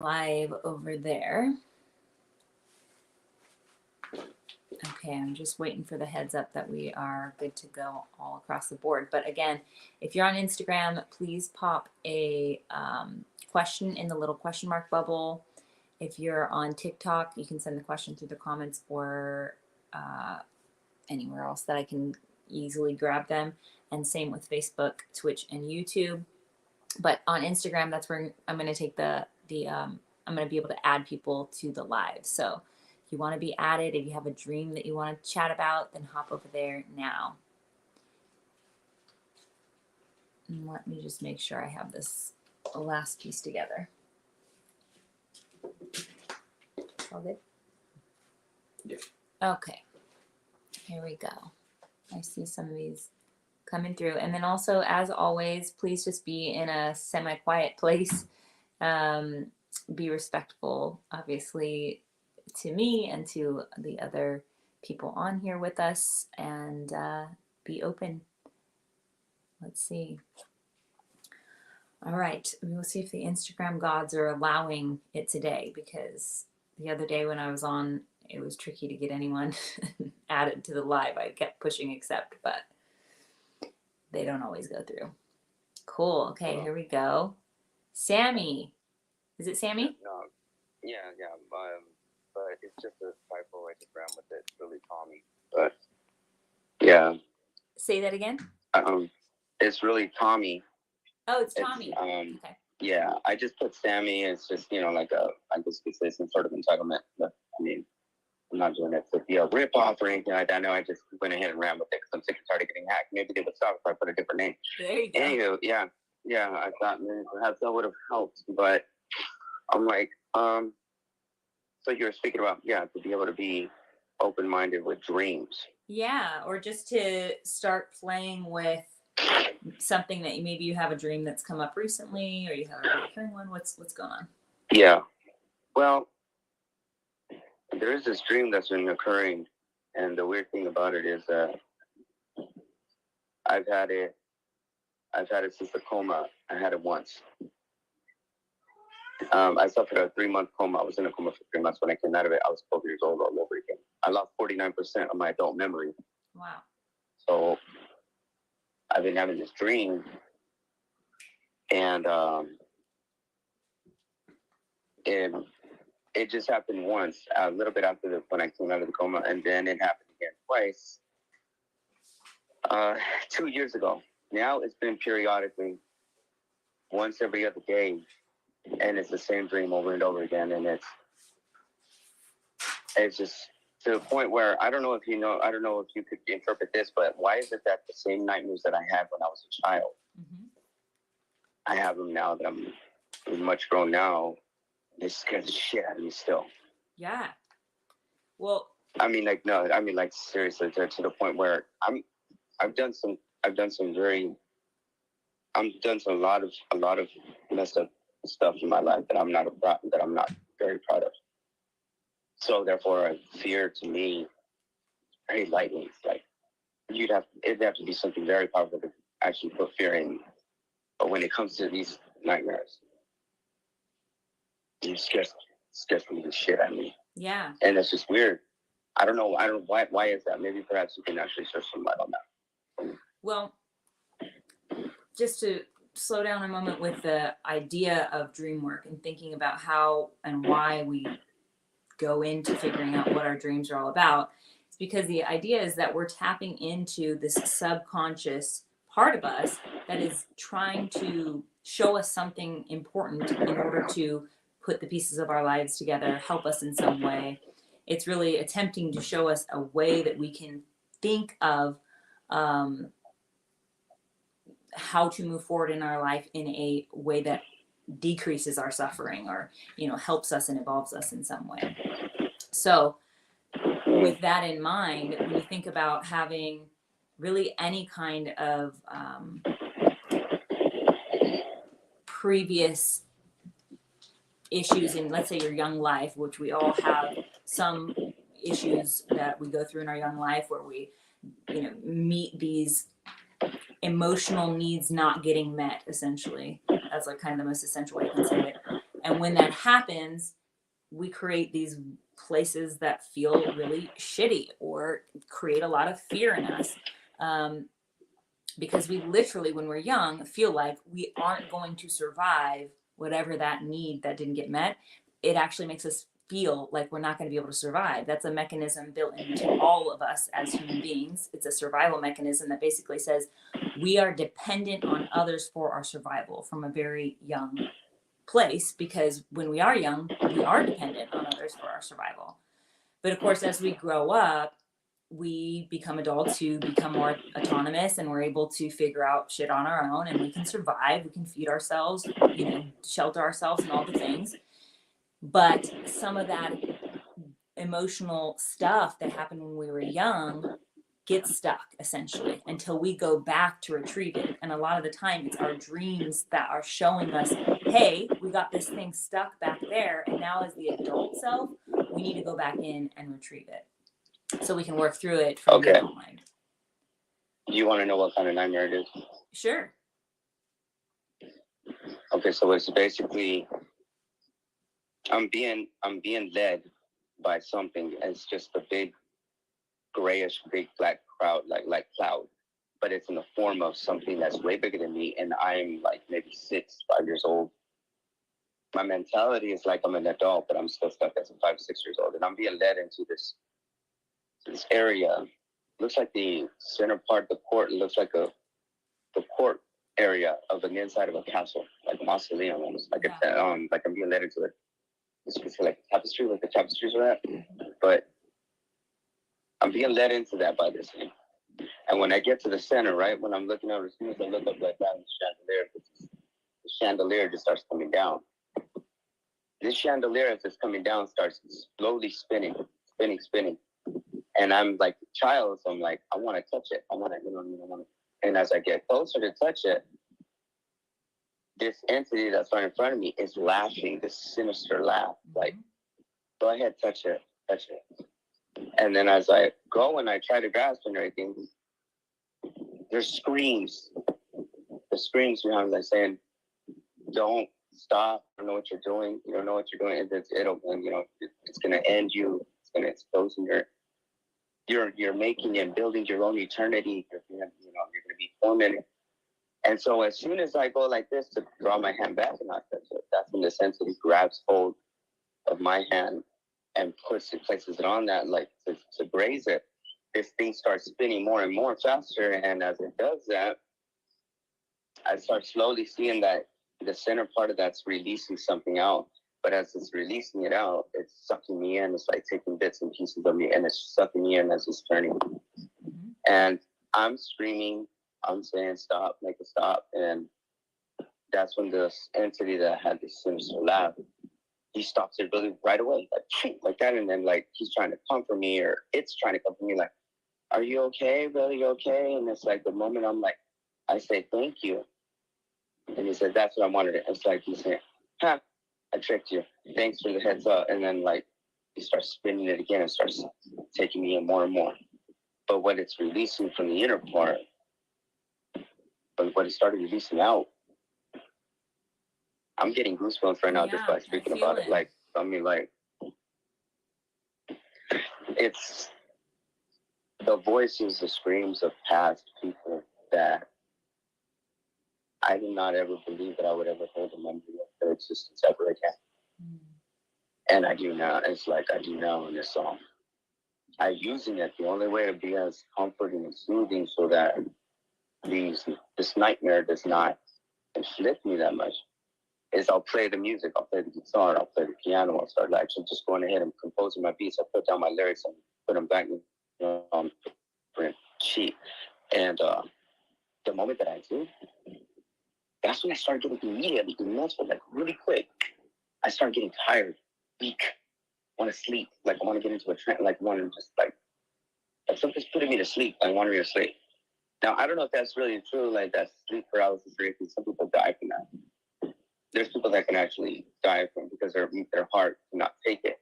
live over there. Okay, I'm just waiting for the heads up that we are good to go all across the board. But again, if you're on Instagram, please pop a question in the little question mark bubble. If you're on TikTok, you can send the question through the comments or anywhere else that I can easily grab them. And same with Facebook, Twitch, and YouTube. But on Instagram, that's where I'm going to take I'm going to be able to add people to the live. So if you want to be added, if you have a dream that you want to chat about, then hop over there now. And let me just make sure I have this last piece together. All good? Yeah. Okay. Here we go. I see some of these coming through. And then also, as always, please just be in a semi-quiet place. Be respectful, obviously, to me and to the other people on here with us, and be open. Let's see. All right. We'll see if the Instagram gods are allowing it today, because the other day when I was on, it was tricky to get anyone added to the live. I kept pushing accept, but they don't always go through. Cool. Okay, here we go. Sammy. Is it Sammy? No. Yeah. But it's just a typo. I just ran with it. It's really Tommy. But yeah. Say that again. It's really Tommy. Oh, it's Tommy. Okay. Yeah, I just put Sammy. It's just, like I guess you could say some sort of entitlement. But I mean, I'm not doing it to be a rip off or anything like that. No, I just went ahead and ran with it because I'm sick and tired of getting hacked. Maybe they would stop if I put a different name. There you go. Anywho, yeah. I thought maybe perhaps that would have helped, but I'm like, so you're speaking about, to be able to be open-minded with dreams. Yeah, or just to start playing with something that maybe you have a dream that's come up recently, or you have a recurring one. What's going on? Yeah. Well, there is this dream that's been occurring, and the weird thing about it is that I've had it since the coma. I had it once. I suffered a 3-month coma. I was in a coma for 3 months. When I came out of it, I was 12 years old all over again. I lost 49% of my adult memory. Wow. So I've been having this dream, and it just happened once, a little bit after when I came out of the coma, and then it happened again twice 2 years ago. Now it's been periodically, once every other day, and it's the same dream over and over again, and it's just to the point where I don't know if you could interpret this, but why is it that the same nightmares that I had when I was a child, I have them now that I'm much grown now? It scares the shit out of me still. Yeah. Well, seriously, to the point where I've done a lot of messed up stuff in my life that I'm not very proud of. So therefore, fear to me very lightly. It's like it'd have to be something very powerful to actually put fear in. But when it comes to these nightmares, it scares me the shit out of me. Yeah. And it's just weird. I don't know why is that? Maybe perhaps you can actually shed some light on that. Well, just to slow down a moment with the idea of dream work and thinking about how and why we go into figuring out what our dreams are all about, it's because the idea is that we're tapping into this subconscious part of us that is trying to show us something important in order to put the pieces of our lives together, help us in some way. It's really attempting to show us a way that we can think of how to move forward in our life in a way that decreases our suffering, or helps us and evolves us in some way. So with that in mind, when you think about having really any kind of previous issues in, let's say, your young life, which we all have some issues that we go through in our young life where we meet these emotional needs not getting met, essentially. That's like kind of the most essential way I can say it. And when that happens, we create these places that feel really shitty or create a lot of fear in us. Because we literally, when we're young, feel like we aren't going to survive whatever that need that didn't get met. It actually makes us feel like we're not going to be able to survive. That's a mechanism built into all of us as human beings. It's a survival mechanism that basically says we are dependent on others for our survival from a very young place, because when we are young, we are dependent on others for our survival. But of course, as we grow up, we become adults who become more autonomous, and we're able to figure out shit on our own, and we can survive, we can feed ourselves, shelter ourselves and all the things. But some of that emotional stuff that happened when we were young gets stuck essentially until we go back to retrieve it. And a lot of the time it's our dreams that are showing us, hey, we got this thing stuck back there, and now as the adult self, we need to go back in and retrieve it so we can work through it from the adult mind. You want to know what kind of nightmare it is? Sure. Okay, so it's basically I'm being led by something. It's just a big grayish, big black cloud, like cloud, but it's in the form of something that's way bigger than me, and I'm like maybe 5 years old. My mentality is like I'm an adult, but I'm still stuck as a 5, 6 years old, and I'm being led into this area. Looks like the center part of the court. It looks like the court area of an inside of a castle, like a mausoleum, almost like like I'm being led into it. It's like a tapestry, like the tapestries are at, but I'm being led into that by this thing. And when I get to the center, right, when I'm looking over, as soon as I look up like that, the chandelier just starts coming down. This chandelier, as it's coming down, starts slowly spinning. And I'm like a child, so I'm like, I want to touch it. I want to. And as I get closer to touch it, this entity that's right in front of me is laughing, this sinister laugh. Like, go ahead, touch it. And then as I go and I try to grasp and everything, there's screams. The screams behind me, like saying, don't stop. I don't know what you're doing. You don't know what you're doing. It's going to end you. It's going to expose you're making and building your own eternity. You're going to be tormented. And so as soon as I go like this to draw my hand back and not touch it, that's when this entity grabs hold of my hand and places it on that, like to graze it. This thing starts spinning more and more faster. And as it does that, I start slowly seeing that the center part of that's releasing something out. But as it's releasing it out, it's sucking me in. It's like taking bits and pieces of me, and it's sucking me in as it's turning. Mm-hmm. And I'm screaming. I'm saying, stop, make it stop. And that's when this entity that had this sinister laugh, he stops it really right away, like that. And then like he's trying to comfort me, or it's trying to comfort me, like, are you okay, brother? You okay? And it's like the moment I'm like, I say, thank you. And he said, that's what I wanted. It's like he's saying, ha, I tricked you. Thanks for the heads up. And then like he starts spinning it again and starts taking me in more and more. But what it's releasing from the inner part, but what it started releasing out, I'm getting goosebumps right now just by speaking about it. Like, I mean, like, it's the voices, the screams of past people that I did not ever believe that I would ever hold a memory of their existence ever again. Mm. And I do now. It's like I do now in this song. I'm using it the only way to be as comforting and soothing so that this nightmare does not inflict me that much. Is I'll play the music, I'll play the guitar, I'll play the piano, I'll start actually just going ahead and composing my beats. I'll put down my lyrics and put them back in print sheet. And the moment that I do, that's when I start getting immediately mental, like really quick. I start getting tired, weak, want to sleep, like I want to get into a trance, like want to just like something's putting me to sleep. I want to sleep. Now I don't know if that's really true, like that sleep paralysis or anything. Some people die from that. There's people that can actually die from because their heart cannot take it,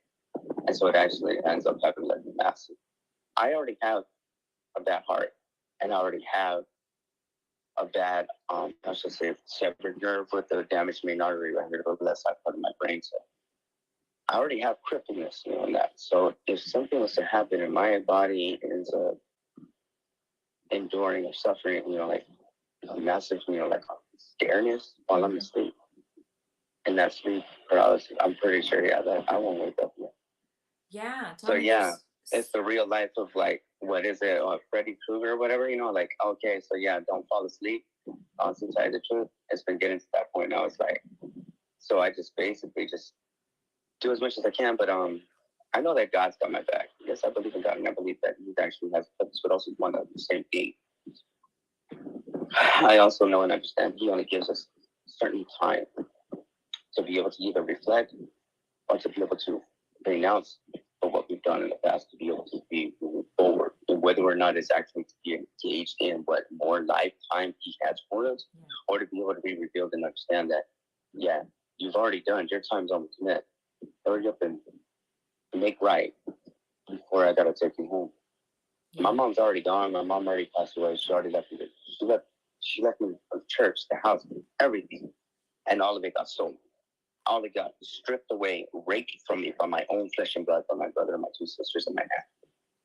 and so it actually ends up having like massive. I already have a bad heart, and I already have a bad, I should say, severed nerve with a damaged main artery right here to the left side part of my brain. So I already have crippleness, in that. So if something was to happen and my body is enduring or suffering, like a massive, like scareness while I'm asleep, and that sleep paralysis, I'm pretty sure, that I won't wake up yet. Yeah. So yeah, it's the real life of like, what is it, Freddy Krueger or whatever, like, okay, so yeah, don't fall asleep. Honestly, to tell you the truth, it's been getting to that point now. It's like, so I just basically just do as much as I can, but I know that God's got my back. Yes, I believe in God, and I believe that He actually has purpose, but also one of the same thing. I also know and understand He only gives us certain time to be able to either reflect or to be able to renounce for what we've done in the past, to be able to be moving forward, and whether or not it's actually to be engaged in what more lifetime He has for us, or to be able to be revealed and understand that, yeah, you've already done, your time's almost met. Hurry up and make right before I gotta take you home. Yeah. My mom's already gone. My mom already passed away. She already left me. She left me the church, the house, everything, and all of it got stolen. All it got stripped away, raped from me by my own flesh and blood, by my brother and my two sisters and my aunt.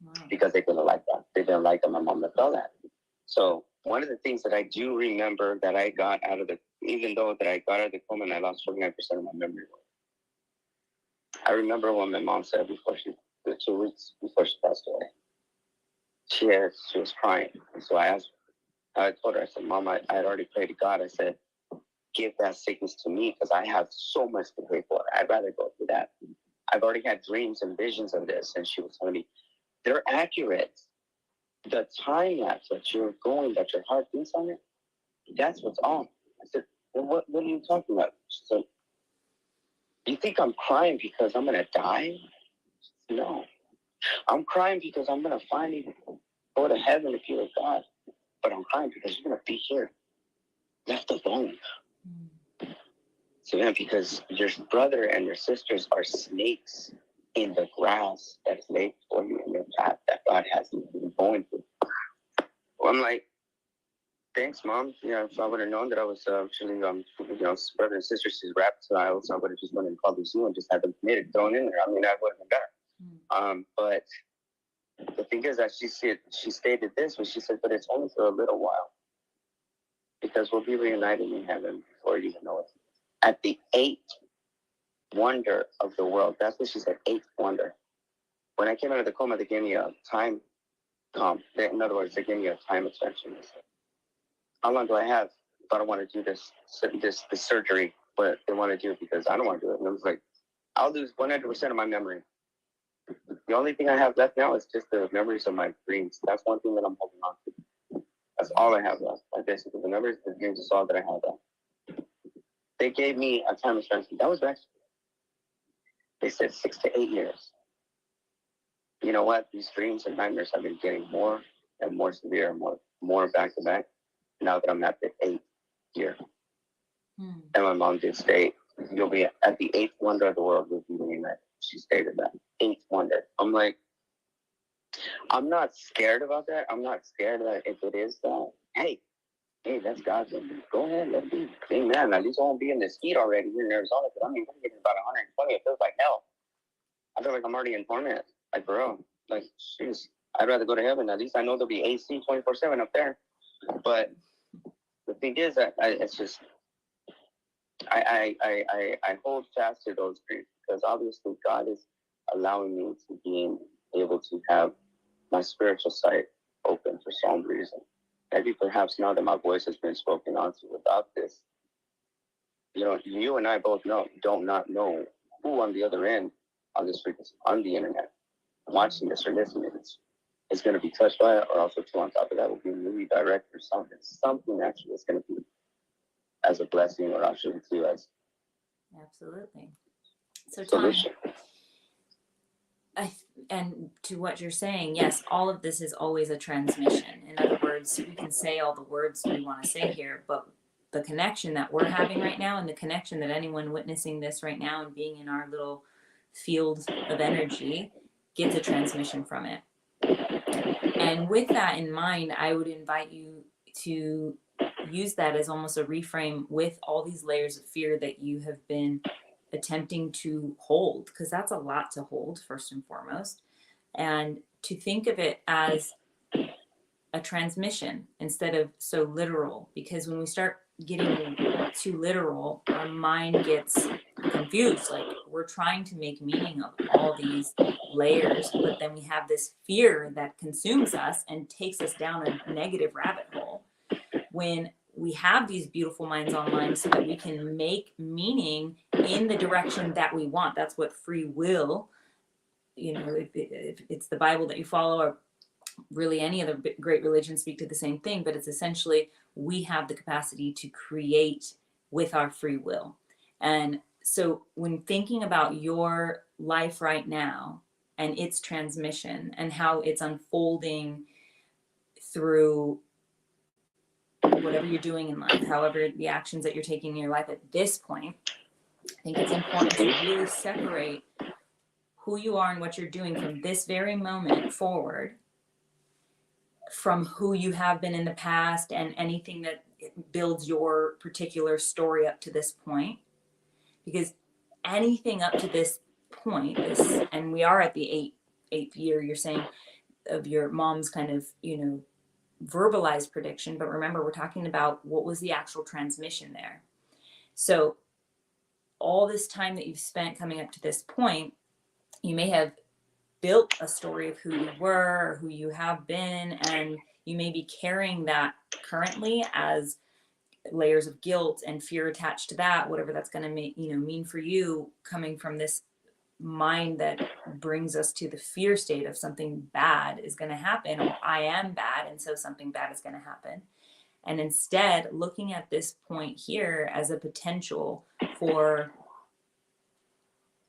Wow. Because they didn't like that. They didn't like that my mom left all that. So one of the things that I do remember that I got out of even though that I got out of the coma and I lost 49% of my memory. I remember when my mom said the 2 weeks before she passed away, she was crying. And so I told her, I said, Mom, I had already prayed to God. I said, give that sickness to me because I have so much to pray for. I'd rather go through that. I've already had dreams and visions of this. And she was telling me, they're accurate. The time lapse that you're going, that your heart beats on it, that's what's on. I said, well, what are you talking about? She said, you think I'm crying because I'm going to die? No. I'm crying because I'm going to finally go to heaven if you're with God. But I'm crying because you're going to be here, left alone. So, yeah, because your brother and your sisters are snakes in the grass that is laid for you in your path that God has been going through. Well, I'm like, thanks, Mom. Yeah, if I would have known that I was actually, brother and sister, she's reptiles, I would have just went and called the zoo and just had them committed, thrown in there. I mean, that would have been better. But the thing is that she stated this, when she said, but it's only for a little while. Because we'll be reunited in heaven before you even know it. At the 8th wonder of the world. That's what she said, 8th wonder. When I came out of the coma, they gave me a time in other words, they gave me a time extension. How long do I have if I don't want to do this surgery? But they want to do it because I don't want to do it. And I was like, I'll lose 100% of my memory. The only thing I have left now is just the memories of my dreams. That's one thing that I'm holding on to. That's all I have left. Basically, the memories, the dreams is all that I have left. They gave me a time extension. That was next. They said 6 to 8 years. You know what? These dreams and nightmares have been getting more and more severe, more back to back. Now that I'm at the 8th year. And my mom did state, you'll be at the 8th wonder of the world with you in that. She stated that. 8th wonder. I'm like, I'm not scared about that. I'm not scared that if it is that, hey, that's God's will. Go ahead, let it be. Amen. At least I won't be in this heat already here in Arizona. But I mean, I'm getting about 120. It feels like hell. I feel like I'm already in torment. Like, bro, like, jeez, I'd rather go to heaven. At least I know there'll be AC 24/7 up there. But the thing is that it's just, I hold fast to those dreams because obviously God is allowing me to be able to have my spiritual sight open for some reason. Maybe perhaps now that my voice has been spoken onto without this, you and I both don't not know who on the other end on this frequency, on the internet, watching this or listening to this is going to be touched by it, or also too on top of that will be a movie director or something actually is going to be as a blessing or actually too as absolutely. So solution. And to what you're saying, yes, all of this is always a transmission. In other words, we can say all the words we want to say here, but the connection that we're having right now and the connection that anyone witnessing this right now and being in our little field of energy gets a transmission from it. And with that in mind, I would invite you to use that as almost a reframe with all these layers of fear that you have been attempting to hold, because that's a lot to hold, first and foremost. And to think of it as a transmission instead of so literal, because when we start getting too literal, our mind gets confused. Like, we're trying to make meaning of all these layers, but then we have this fear that consumes us and takes us down a negative rabbit hole, when we have these beautiful minds online so that we can make meaning in the direction that we want. That's what free will, if it's the Bible that you follow, or really any other great religion, speak to the same thing, but it's essentially we have the capacity to create with our free will. And so when thinking about your life right now and its transmission and how it's unfolding through whatever you're doing in life, however the actions that you're taking in your life at this point, I think it's important to really separate who you are and what you're doing from this very moment forward from who you have been in the past and anything that builds your particular story up to this point. Because anything up to this point is, and we are at the eighth year, you're saying, of your mom's kind of, verbalized prediction. But remember, we're talking about what was the actual transmission there. So all this time that you've spent coming up to this point, you may have built a story of who you were or who you have been, and you may be carrying that currently as layers of guilt and fear attached to that, whatever that's going to mean for you, coming from this mind that brings us to the fear state of something bad is going to happen, or I am bad, and so something bad is going to happen. And instead looking at this point here as a potential for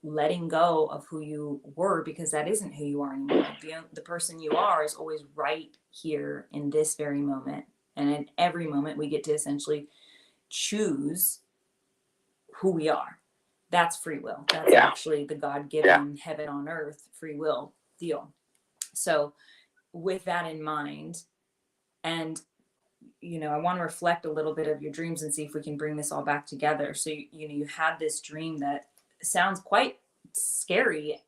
letting go of who you were, because that isn't who you are anymore. The person you are is always right here in this very moment. And in every moment we get to essentially choose who we are. That's free will. That's actually the God-given heaven on earth free will deal. So with that in mind, and I want to reflect a little bit of your dreams and see if we can bring this all back together. So you had this dream that sounds quite scary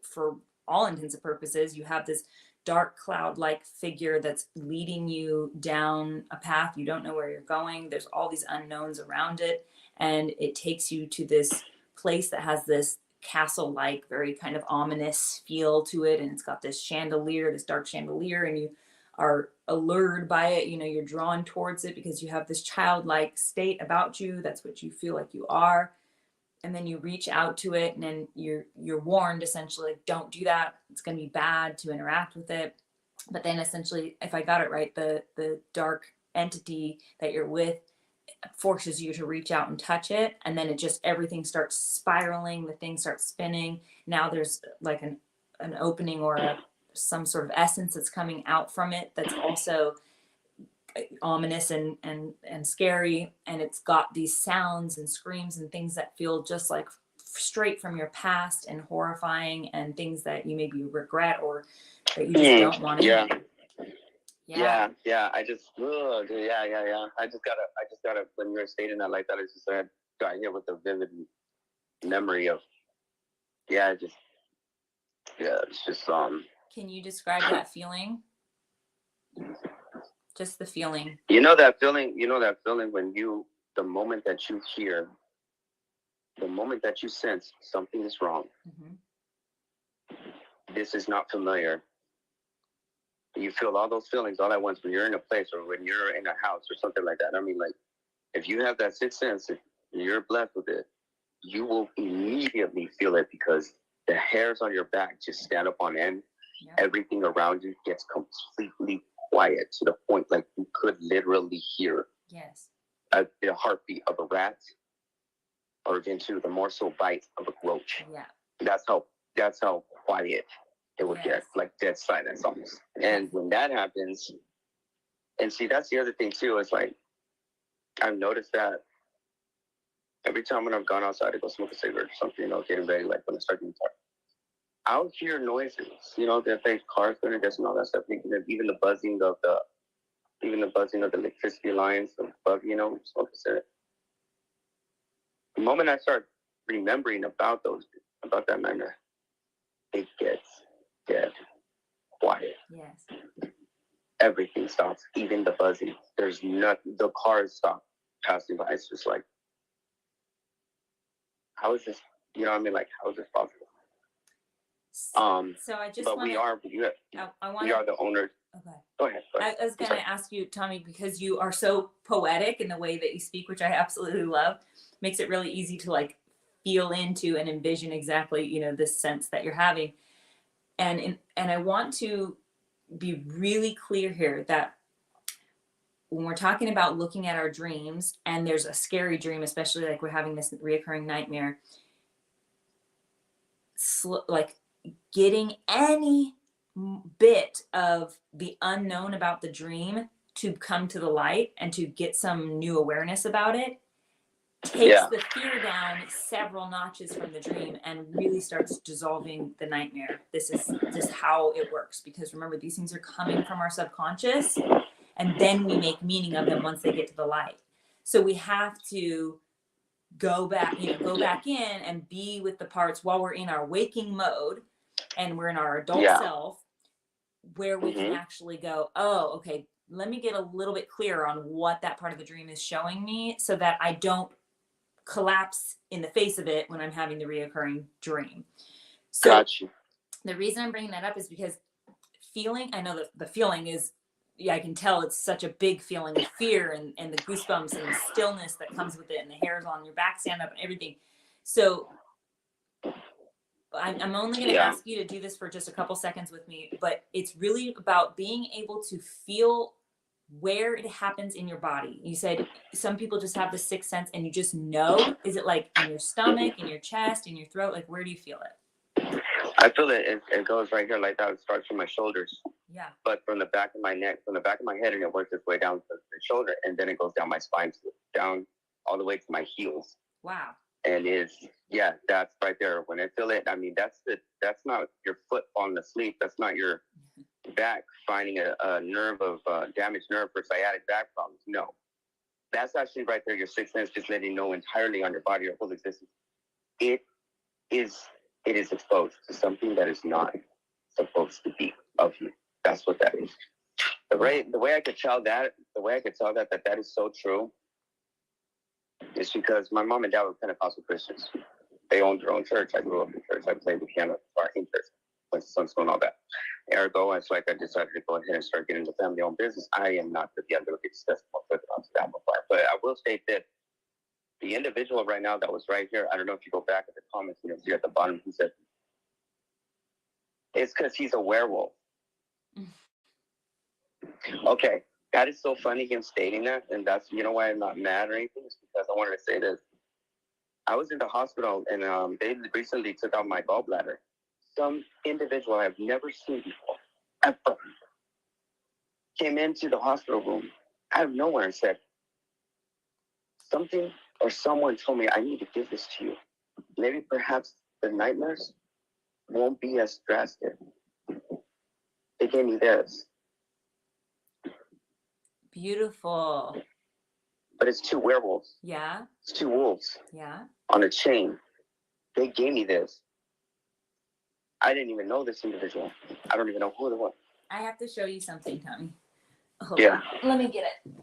for all intents and purposes. You have this dark cloud-like figure that's leading you down a path. You don't know where you're going. There's all these unknowns around it. And it takes you to this place that has this castle-like, very kind of ominous feel to it. And it's got this chandelier, this dark chandelier, and you are allured by it. You're drawn towards it because you have this childlike state about you. That's what you feel like you are. And then you reach out to it, and then you're warned essentially, like, don't do that. It's going to be bad to interact with it. But then essentially, if I got it right, the dark entity that you're with forces you to reach out and touch it. And then everything starts spiraling. The thing starts spinning. Now there's like an opening or some sort of essence that's coming out from it that's also ominous and scary, and it's got these sounds and screams and things that feel just like straight from your past and horrifying, and things that you maybe regret or that you just don't want to. Yeah. I just gotta when you were stating that like that, I just got here with a vivid memory of it's just Can you describe that feeling? Just the feeling. That feeling when the moment that you hear, the moment that you sense something is wrong. Mm-hmm. This is not familiar. You feel all those feelings all at once when you're in a place or when you're in a house or something like that. I mean, like, if you have that sixth sense, if you're blessed with it, you will immediately feel it because the hairs on your back just stand up on end. Yeah. Everything around you gets completely quiet to the point like you could literally hear the heartbeat of a rat, or even the morsel bite of a roach. Yeah, that's how quiet it would get, like dead silence almost. And when that happens, and see, that's the other thing too, is like I've noticed that every time when I've gone outside to go smoke a cigarette or something, getting ready, like when I start getting tired, I'll hear noises, the things, cars going to this and all that stuff, even the buzzing of even the buzzing of the electricity lines, the bug, it's opposite. The moment I start remembering about that nightmare, it gets dead quiet. Yes. Everything stops, even the buzzing. There's nothing. The cars stop passing by. It's just like, how is this? You know what I mean? Like, how is this possible? So I just but wanna, we are we are the owners. Okay. Go ahead. I was going to ask you, Tommy, because you are so poetic in the way that you speak, which I absolutely love, makes it really easy to like feel into and envision exactly, this sense that you're having. And I want to be really clear here that when we're talking about looking at our dreams and there's a scary dream, especially like we're having this reoccurring nightmare, like getting any bit of the unknown about the dream to come to the light and to get some new awareness about it takes the fear down several notches from the dream and really starts dissolving the nightmare. This is just how it works, because remember, these things are coming from our subconscious and then we make meaning of them once they get to the light. So we have to go back in and be with the parts while we're in our waking mode and we're in our adult self, where we can actually go, oh, okay, let me get a little bit clearer on what that part of the dream is showing me so that I don't collapse in the face of it when I'm having the reoccurring dream. So the reason I'm bringing that up is because I know that the feeling is, I can tell it's such a big feeling of fear and the goosebumps and the stillness that comes with it and the hairs on your back stand up and everything. So I'm only going to ask you to do this for just a couple seconds with me, but it's really about being able to feel where it happens in your body. You said some people just have the sixth sense and you just know. Is it like in your stomach, in your chest, in your throat? Like, where do you feel it? I feel it goes right here like that. It starts from my shoulders. Yeah. But from the back of my neck, from the back of my head, and it works its way down to the shoulder, and then it goes down my spine, down all the way to my heels. Wow. And that's right there. When I feel it, I mean, that's not your foot falling asleep. That's not your back finding a nerve of damaged nerve for sciatic back problems. No, that's actually right there. Your sixth sense just letting you know entirely on your body, your whole existence. It is exposed to something that is not supposed to be of you. That's what that is. The way I could tell that is so true is because my mom and dad were Pentecostal Christians. They owned their own church. I grew up in church. I played the piano in church, went to Sunday school and all that. Ergo, it's like I decided to go ahead and start getting into family-owned business. I am not the other to discuss more further onto that before. But I will state that the individual right now that was right here, I don't know if you go back at the comments, you'll see at the bottom, he said, it's because he's a werewolf. Okay, that is so funny, him stating that, and that's, why I'm not mad or anything, is because I wanted to say this. I was in the hospital, and they recently took out my gallbladder. Some individual I've never seen before, ever, came into the hospital room out of nowhere and said, something or someone told me I need to give this to you. Maybe perhaps the nightmares won't be as drastic. They gave me this. Beautiful. But it's two werewolves. Yeah. It's two wolves. Yeah. On a chain. They gave me this. I didn't even know this individual. I don't even know who it was. I have to show you something, Tommy. Hold on. Let me get it.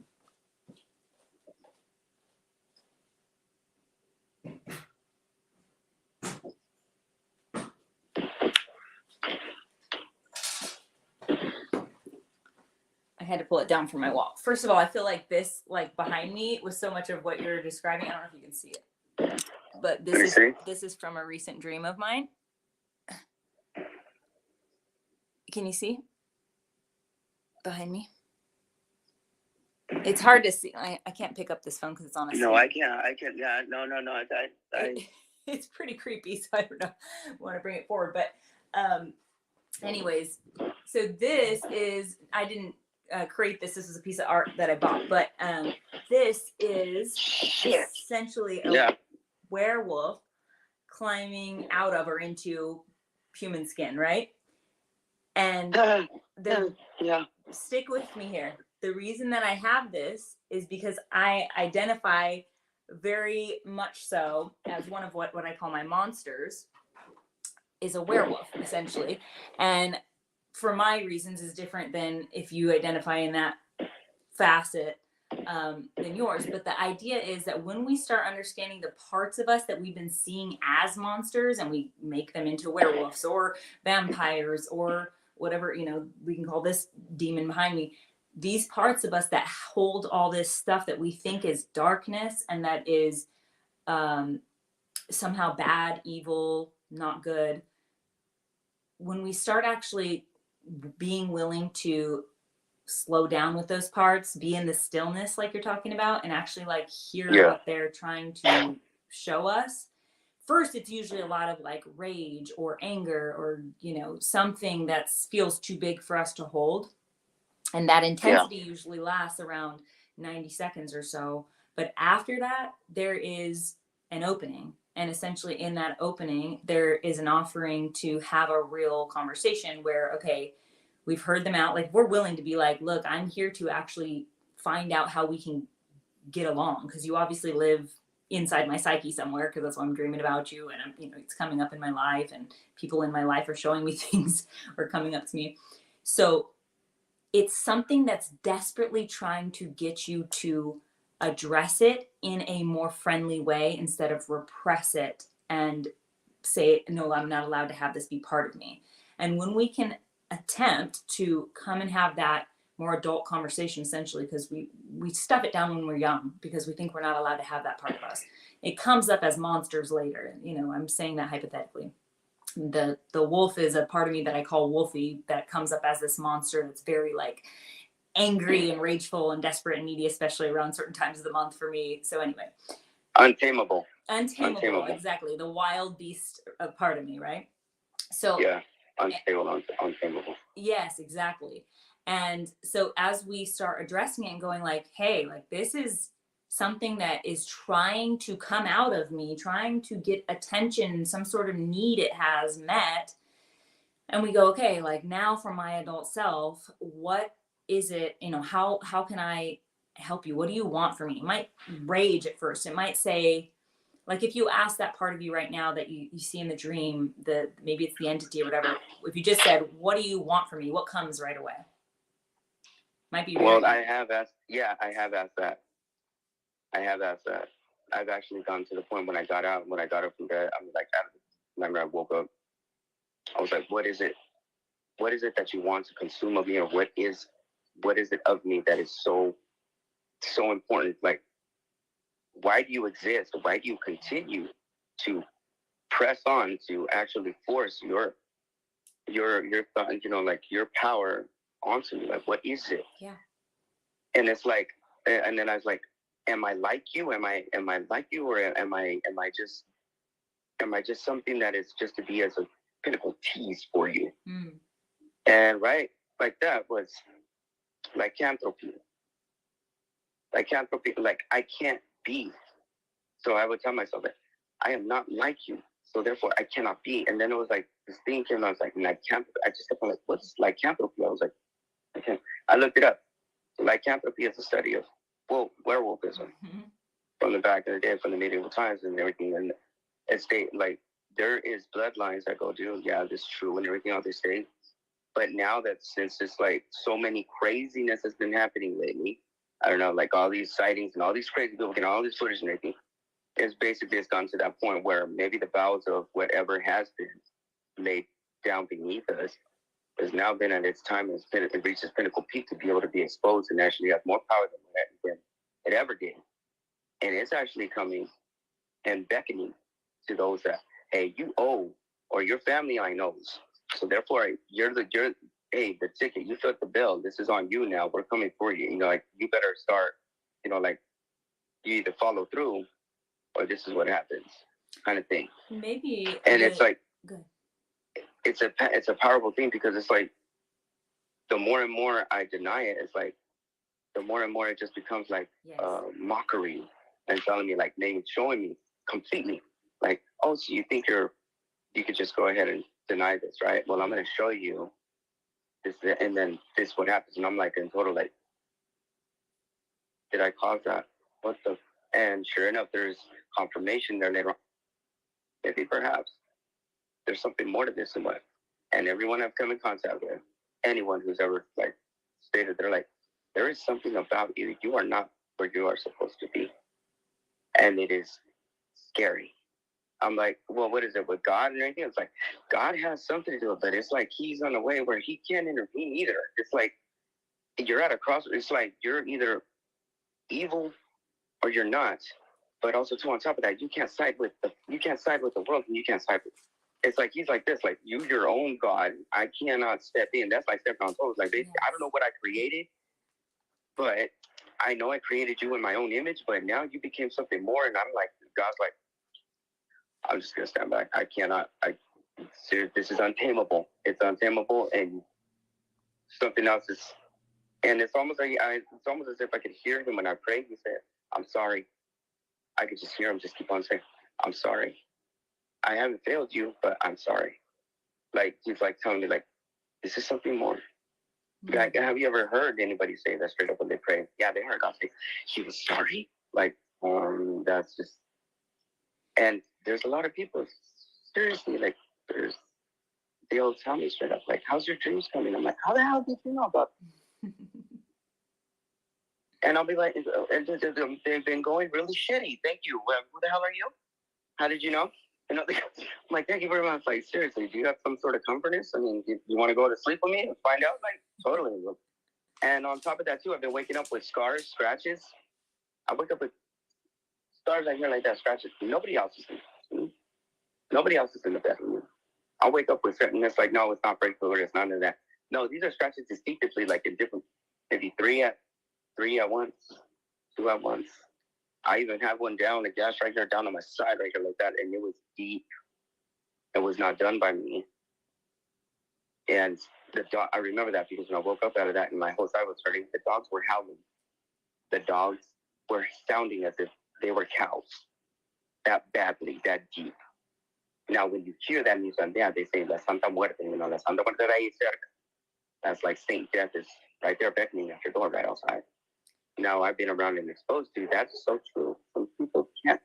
I had to pull it down from my wall. First of all, I feel like this, like behind me, was so much of what you're describing. I don't know if you can see it, but this is from a recent dream of mine. Can you see behind me? It's hard to see. I can't pick up this phone because it's on a No, I can't. Yeah, no. It's pretty creepy, so I don't know. I want to bring it forward, but anyways, so this is, I didn't create this. This is a piece of art that I bought, but this is essentially a werewolf climbing out of or into human skin, right? And stick with me here. the reason that I have this is because I identify very much so as one of what I call my monsters is a werewolf, essentially. And for my reasons is different than if you identify in that facet than yours. But the idea is that when we start understanding the parts of us that we've been seeing as monsters and we make them into werewolves or vampires or whatever, you know, we can call this demon behind me, these parts of us that hold all this stuff that we think is darkness and that is somehow bad, evil, not good, when we start actually being willing to slow down with those parts, be in the stillness like you're talking about, and actually like hear what they're trying to show us. First, it's usually a lot of like rage or anger or, you know, something that feels too big for us to hold. And that intensity usually lasts around 90 seconds or so. But after that, there is an opening. And essentially in that opening, there is an offering to have a real conversation where, okay, we've heard them out. Like we're willing to be like, look, I'm here to actually find out how we can get along. Cause you obviously live inside my psyche somewhere. Cause that's why I'm dreaming about you. And I'm, you know, it's coming up in my life and people in my life are showing me things or coming up to me. So it's something that's desperately trying to get you to address it in a more friendly way instead of repress it and say, no, I'm not allowed to have this be part of me. And when we can attempt to come and have that more adult conversation, essentially, because we stuff it down when we're young because we think we're not allowed to have that part of us. It comes up as monsters later. You know, I'm saying that hypothetically. The wolf is a part of me that I call Wolfie that comes up as this monster that's very like angry and rageful and desperate and needy, especially around certain times of the month for me. So anyway. Untamable. Exactly. The wild beast part of me, right? So yeah, untamable. Yes, exactly. And so as we start addressing it and going like, hey, like this is something that is trying to come out of me, trying to get attention, some sort of need it has met. And we go, okay, like now for my adult self, what is it, you know, how can I help you? What do you want from me? It might rage at first. It might say, like if you ask that part of you right now that you see in the dream, maybe it's the entity or whatever, if you just said, what do you want from me? What comes right away? Might be well, I have asked that. I've actually gotten to the point when I got up from bed, I'm like, remember I woke up, I was like, what is it that you want to consume of me, or what is it of me that is so important? Like, why do you exist? Why do you continue to press on to actually force your you know, like your power onto me? Like, what is it? Yeah. And it's like, and then I was like, am I like you? Am I like you, or am I just something that is just to be as a pinnacle tease for you? Mm. And right, like that was lycanthropy. Like I can't be. So I would tell myself that I am not like you, so therefore I cannot be. And then it was like this thing came, and I was like, lycanthropy. I just kept on like, what's lycanthropy? I was like, I looked it up. Lycanthropy is the study of werewolfism from the back in the day, from the medieval times and everything. And it state like there is bloodlines that go, dude, yeah, this is true and everything else they state. But now that since it's like so many craziness has been happening lately, I don't know, like all these sightings and all these crazy people getting all this footage and everything, it's gone to that point where maybe the bowels of whatever has been laid down beneath us has now been at its time and it reached its pinnacle peak to be able to be exposed and actually have more power than it ever did. And it's actually coming and beckoning to those that, hey, you owe, or your family line knows. So therefore, hey, the ticket, you took the bill. This is on you now. We're coming for you. You know, like you better start, you know, like you either follow through or this is what happens, kind of thing. Maybe. And it's like, it's a powerful thing because it's like, the more and more I deny it, it's like, the more and more it just becomes like mockery and telling me like, showing me completely like, oh, so you think you could just go ahead and deny this, right? Well, I'm going to show you this, and then this what happens. And I'm like in total like, did I cause that? What the? And sure enough, there's confirmation there later on. Maybe perhaps there's something more to this than what. And everyone I've come in contact with, anyone who's ever like stated, they're like, there is something about you. You are not where you are supposed to be. And it is scary. I'm like, well, what is it with God and everything? It's like, God has something to do with it, but it's like he's on a way where he can't intervene either. It's like you're at a crossroads. It's like you're either evil or you're not. But also too, on top of that, you can't side with the world, and you can't side with. It's like he's like this, like you, your own God. I cannot step in. That's like stepping on toes. Like I don't know what I created, but I know I created you in my own image. But now you became something more, and I'm like, God's like, I'm just gonna stand back. I cannot. This is untamable. It's untamable, and something else is. And it's almost like it's almost as if I could hear him when I pray. He said, "I'm sorry." I could just hear him just keep on saying, "I'm sorry. I haven't failed you, but I'm sorry." Like he's like telling me, like, this is something more. Mm-hmm. Like, have you ever heard anybody say that straight up when they pray? Yeah, they heard God say, "He was sorry." Like, that's just. And there's a lot of people, seriously, like, they'll tell me straight up, like, how's your dreams coming? I'm like, how the hell did you know about them? And I'll be like, they've been going really shitty. Thank you. Who the hell are you? How did you know? And I'm like, thank you very much. Like, seriously, do you have some sort of comfortness? I mean, you want to go to sleep with me and find out? Like, totally. And on top of that, too, I've been waking up with scars, scratches. I wake up with stars out here like that, scratches. Nobody else is in the bedroom. I'll wake up with certain, it's like, no, it's not breakthrough, it's none of that. No, these are scratches distinctively, like in different, maybe three at once, two at once. I even have one down, a gash right here, down on my side right here like that, and it was deep. It was not done by me. And the dog, I remember that because when I woke up out of that and my whole side was hurting, the dogs were howling. The dogs were sounding as if they were cows. That badly, that deep. Now, when you hear that music, they say, La Santa Muerte, La Santa Muerte de ahí cerca. That's like Saint Death is right there beckoning at your door right outside. Now, I've been around and exposed to, that's so true. Some people can't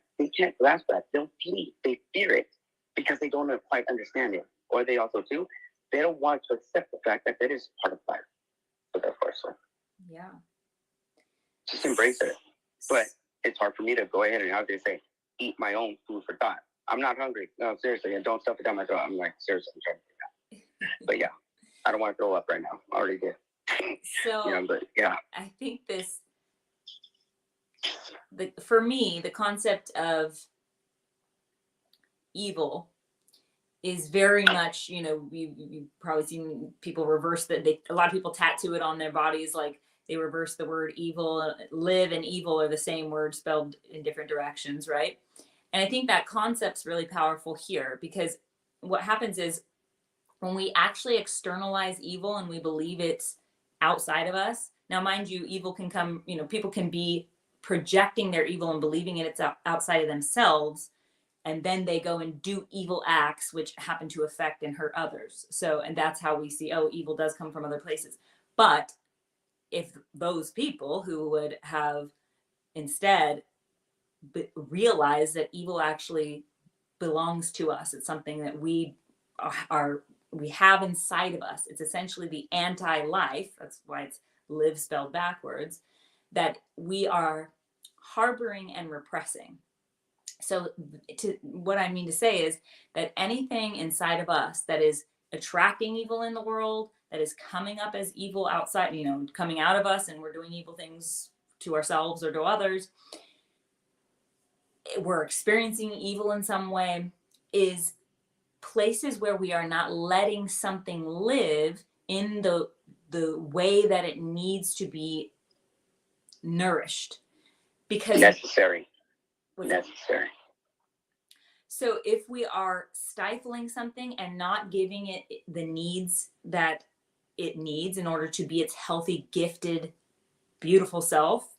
grasp that. They'll flee. They fear it because they don't quite understand it. Or they also, too, they don't want to accept the fact that that is part of life. So therefore, yeah. Just embrace it. But it's hard for me to go ahead and, how they say, eat my own food for thought. I'm not hungry. No, seriously. And don't stuff it down my throat. I'm like, seriously, I'm trying to do that. But yeah, I don't want to throw up right now. I already did. So yeah, but yeah. I think for me, the concept of evil is very much, you've probably seen people reverse that. A lot of people tattoo it on their bodies, like they reverse the word evil. Live and evil are the same word spelled in different directions, right? And I think that concept's really powerful here, because what happens is when we actually externalize evil and we believe it's outside of us. Now, mind you, evil can come, people can be projecting their evil and believing it's outside of themselves. And then they go and do evil acts, which happen to affect and hurt others. So, and that's how we see, evil does come from other places. But if those people who would have instead realize that evil actually belongs to us, it's something that we have inside of us. It's essentially the anti-life. That's why it's live spelled backwards, that we are harboring and repressing. So what I mean to say is that anything inside of us that is attracting evil in the world, that is coming up as evil outside, coming out of us, and we're doing evil things to ourselves or to others, we're experiencing evil in some way, is places where we are not letting something live in the way that it needs to be nourished. Because necessary. So if we are stifling something and not giving it the needs that it needs in order to be its healthy, gifted, beautiful self,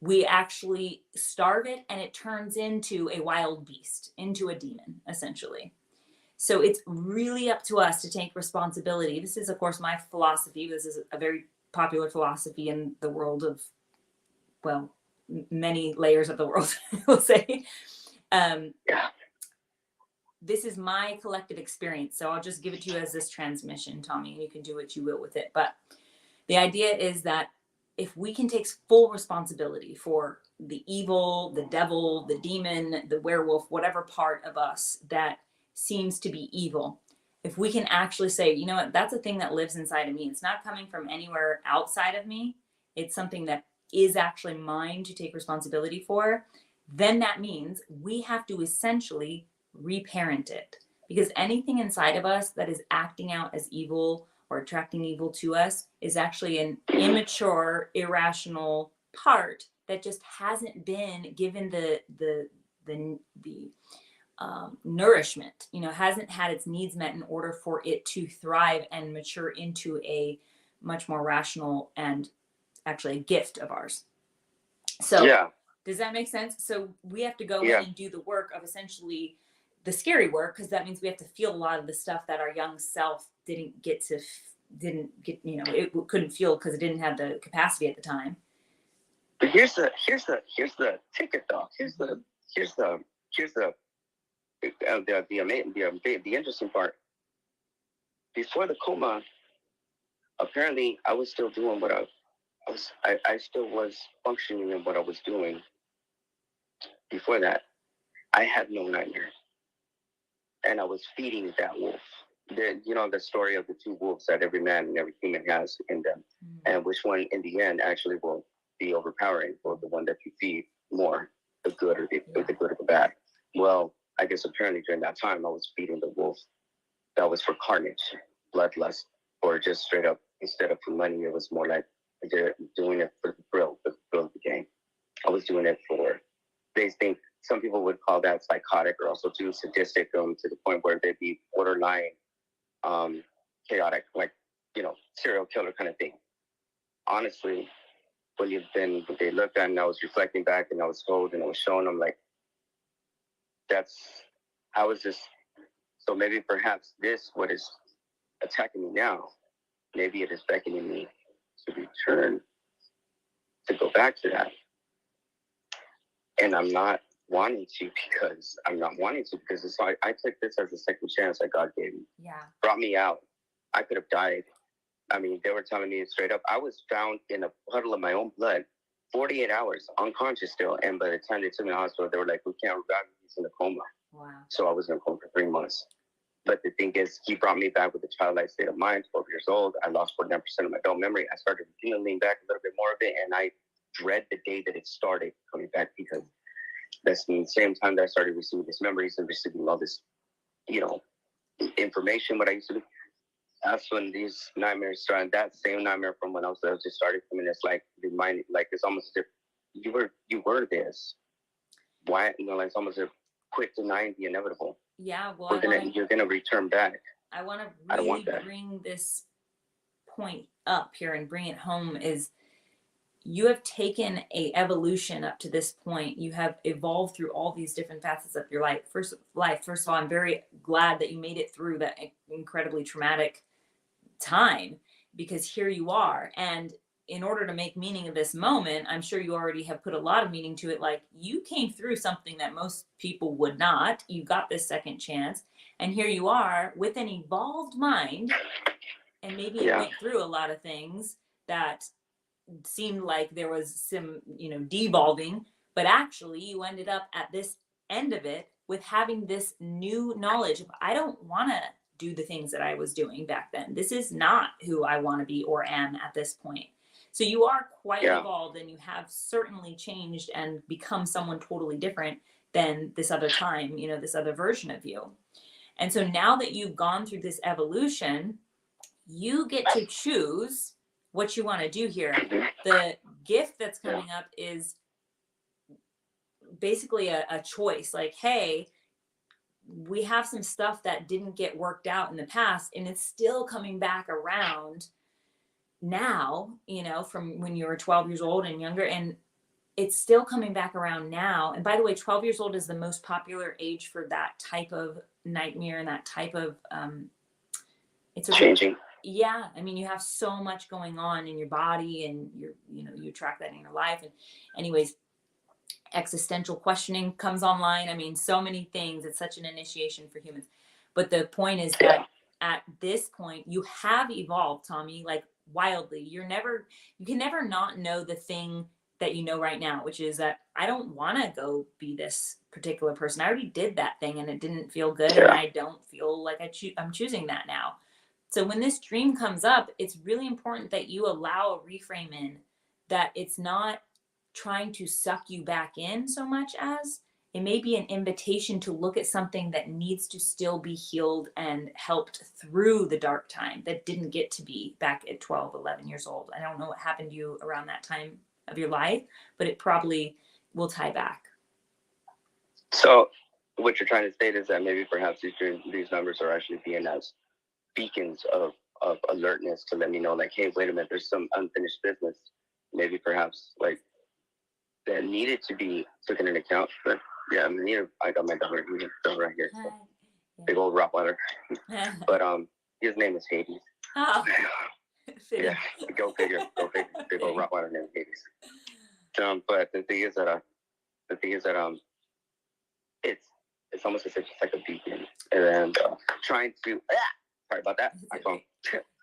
we actually starve it and it turns into a wild beast, into a demon, essentially. So it's really up to us to take responsibility. This is, of course, my philosophy. This is a very popular philosophy in the world of well, many layers of the world, we'll say. Yeah. This is my collective experience. So I'll just give it to you as this transmission, Tommy, and you can do what you will with it. But the idea is that if we can take full responsibility for the evil, the devil, the demon, the werewolf, whatever part of us that seems to be evil, if we can actually say, you know what, that's a thing that lives inside of me. It's not coming from anywhere outside of me. It's something that is actually mine to take responsibility for. Then that means we have to essentially reparent it, because anything inside of us that is acting out as evil or attracting evil to us is actually an immature, irrational part that just hasn't been given the nourishment, hasn't had its needs met in order for it to thrive and mature into a much more rational and actually a gift of ours. So Yeah. Does that make sense? So we have to go Yeah. in and do the work of essentially the scary work, because that means we have to feel a lot of the stuff that our young self didn't get, it couldn't feel because it didn't have the capacity at the time. But here's the ticket, though. Here's the interesting part. Before the coma, apparently I was still doing what I still was functioning in what I was doing. Before that, I had no nightmares, and I was feeding that wolf. The story of the two wolves that every man and every human has in them, and which one in the end actually will be overpowering for the one that you feed more, the good or the good or the bad. Well, I guess apparently during that time I was feeding the wolf that was for carnage, bloodlust, or just straight up, instead of for money, it was more like doing it for the thrill of the game. I was doing it for, they think some people would call that psychotic, or also too sadistic, to the point where they'd be borderline chaotic, like, serial killer kind of thing. Honestly, when they looked at it and I was reflecting back and I was told and I was shown, I'm like, I was just, so maybe perhaps what is attacking me now, maybe it is beckoning me to return, to go back to that. And I'm not wanting to because it's like I took this as a second chance that God gave me. Yeah. Brought me out. I could have died. I mean, they were telling me straight up, I was found in a puddle of my own blood, 48 hours, unconscious still. And by the time they took me to the hospital, they were like, we can't revive him, he's in a coma. Wow. So I was in a coma for 3 months. But the thing is, he brought me back with a childlike state of mind, 12 years old. I lost 49% of my adult memory. I started feeling back a little bit more of it, and I dread the day that it started coming back, because that's the same time that I started receiving these memories and receiving all this, information, what I used to do. That's when these nightmares started. That same nightmare from when I was just started coming. It's like reminding, like it's almost as if you were this. Why? Like it's almost as if quit denying the inevitable. Yeah. Well, you're gonna return back. I want to really bring this point up here and bring it home. Is you have taken a evolution up to this point. You have evolved through all these different facets of your life. First of all, I'm very glad that you made it through that incredibly traumatic time, because here you are. And in order to make meaning of this moment, I'm sure you already have put a lot of meaning to it. Like, you came through something that most people would not. You got this second chance. And here you are with an evolved mind. And maybe it went through a lot of things that seemed like there was some, devolving, but actually you ended up at this end of it with having this new knowledge of, I don't want to do the things that I was doing back then. This is not who I want to be or am at this point. So you are quite evolved, and you have certainly changed and become someone totally different than this other time, this other version of you. And so now that you've gone through this evolution, you get to choose what you want to do here. The gift that's coming up is basically a choice. Like, hey, we have some stuff that didn't get worked out in the past, and it's still coming back around now, from when you were 12 years old and younger, and it's still coming back around now. And by the way, 12 years old is the most popular age for that type of nightmare and that type of, it's changing. Yeah, I mean, you have so much going on in your body, and you track that in your life. And anyways, existential questioning comes online. I mean, so many things. It's such an initiation for humans. But the point is Yeah. that at this point, you have evolved, Tommy, like wildly. You can never not know the thing that you know right now, which is that I don't want to go be this particular person. I already did that thing and it didn't feel good. And Yeah. I don't feel like I'm choosing that now. So when this dream comes up, it's really important that you allow a reframe in, that it's not trying to suck you back in so much as it may be an invitation to look at something that needs to still be healed and helped through the dark time that didn't get to be back at 12, 11 years old. I don't know what happened to you around that time of your life, but it probably will tie back. So what you're trying to state is that maybe perhaps these numbers are actually being as beacons of alertness to let me know, like, hey, wait a minute, there's some unfinished business, maybe perhaps like that needed to be taken into account. But yeah, I got my dog right here, so. Big old Rottweiler. But his name is Hades. Oh. Yeah, go figure. Big old Rottweiler named Hades. But the thing is that it's almost as if it's like a beacon, and trying to sorry about that. iPhone.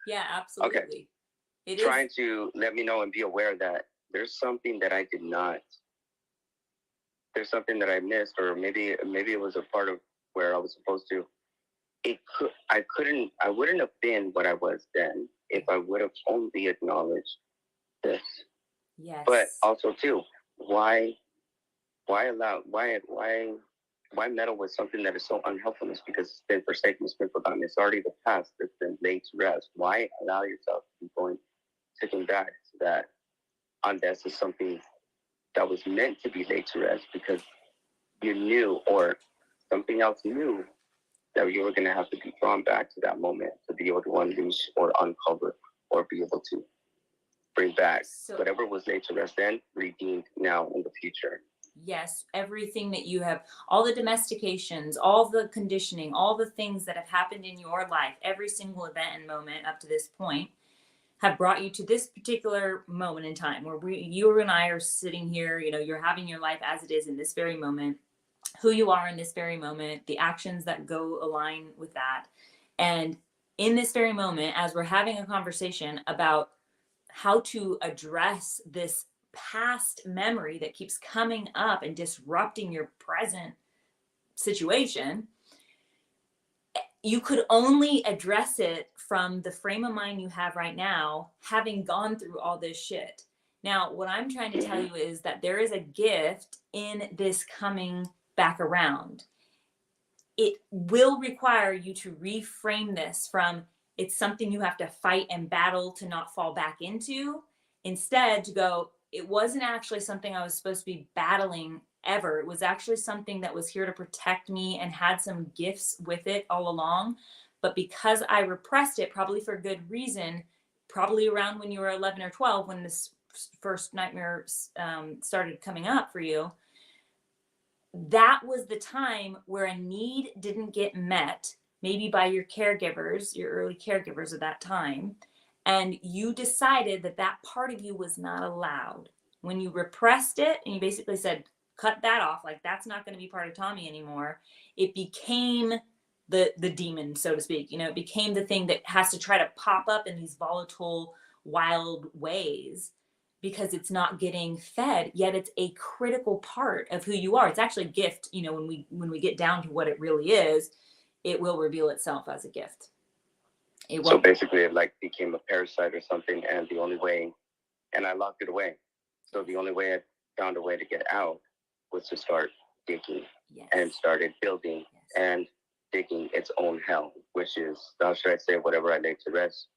Yeah, absolutely. Okay. Trying to let me know and be aware that there's something that I did not. There's something that I missed, or maybe it was a part of where I was supposed to. I wouldn't have been what I was then if I would have only acknowledged this. Yes. But also too, why meddle with something that is so unhelpful? Because it's been forsaken, it's been forgotten, it's already the past, it's been laid to rest. Why allow yourself to be taking back to that unless it's something that was meant to be laid to rest because you knew, or something else knew, that you were going to have to be drawn back to that moment to be able to unleash or uncover or be able to bring back whatever was laid to rest then, redeemed now in the future. Yes, everything that you have, all the domestications, all the conditioning, all the things that have happened in your life, every single event and moment up to this point have brought you to this particular moment in time where you and I are sitting here, you're having your life as it is in this very moment, who you are in this very moment, the actions that go align with that. And in this very moment, as we're having a conversation about how to address this past memory that keeps coming up and disrupting your present situation, you could only address it from the frame of mind you have right now, having gone through all this shit. Now, what I'm trying to tell you is that there is a gift in this coming back around. It will require you to reframe this from it's something you have to fight and battle to not fall back into, instead to go, it wasn't actually something I was supposed to be battling ever. It was actually something that was here to protect me and had some gifts with it all along. But because I repressed it, probably for good reason, probably around when you were 11 or 12, when this first nightmare started coming up for you, that was the time where a need didn't get met, maybe by your caregivers, your early caregivers at that time, and you decided that that part of you was not allowed. When you repressed it and you basically said, cut that off, like that's not going to be part of Tommy anymore, it became the demon, so to speak. It became the thing that has to try to pop up in these volatile, wild ways because it's not getting fed, yet it's a critical part of who you are. It's actually a gift. When we get down to what it really is, it will reveal itself as a gift. So basically it like became a parasite or something, and the only way, and I locked it away. So the only way I found a way to get out was to start digging. Yes. And started building. Yes. And digging its own hell, which is, how should I say, whatever I laid to rest.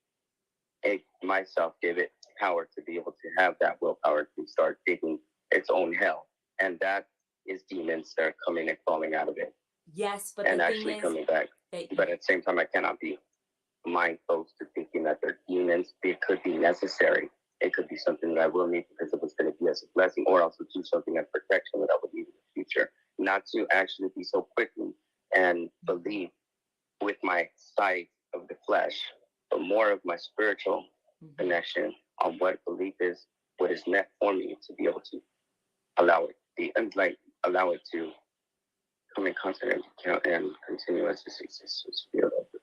It myself gave it power to be able to have that willpower to start digging its own hell. And that is demons that are coming and falling out of it. Yes, but and actually coming back. But at the same time, I cannot be mind closed to thinking that they're demons. It could be necessary. It could be something that I will need because it was going to be as a blessing, or also do something as protection that I would need in the future. Not to actually be so quickly and believe with my sight of the flesh but more of my spiritual Mhm. connection on what belief is, what is meant for me to be able to allow it be, and like allow it to come in constant and continuous existence to be able to.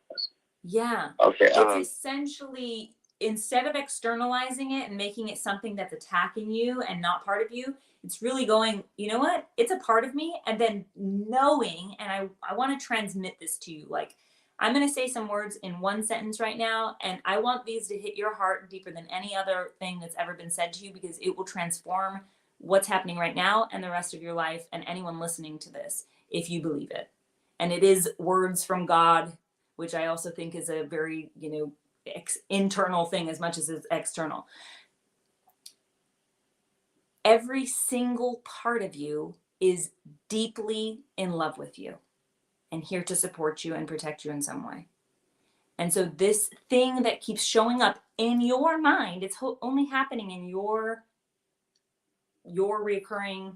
Yeah. Okay. It's essentially, instead of externalizing it and making it something that's attacking you and not part of you, it's really going, you know what? It's a part of me. And then knowing, and I want to transmit this to you. Like, I'm going to say some words in one sentence right now, and I want these to hit your heart deeper than any other thing that's ever been said to you, because it will transform what's happening right now and the rest of your life and anyone listening to this, if you believe it. And it is words from God, which I also think is a very, internal thing as much as it's external. Every single part of you is deeply in love with you and here to support you and protect you in some way. And so this thing that keeps showing up in your mind, it's only happening in your reoccurring,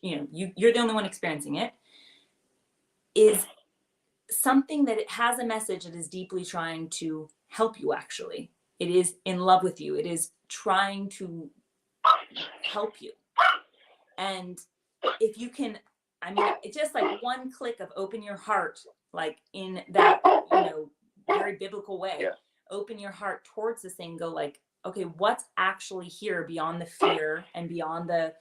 you're the only one experiencing it, is something that it has a message that is deeply trying to help you. Actually, it is in love with you. It is trying to help you. And if you can, I mean, it's just like one click of open your heart, like in that, very biblical way. Yeah. Open your heart towards this thing. Go like, okay, what's actually here beyond the fear and beyond the,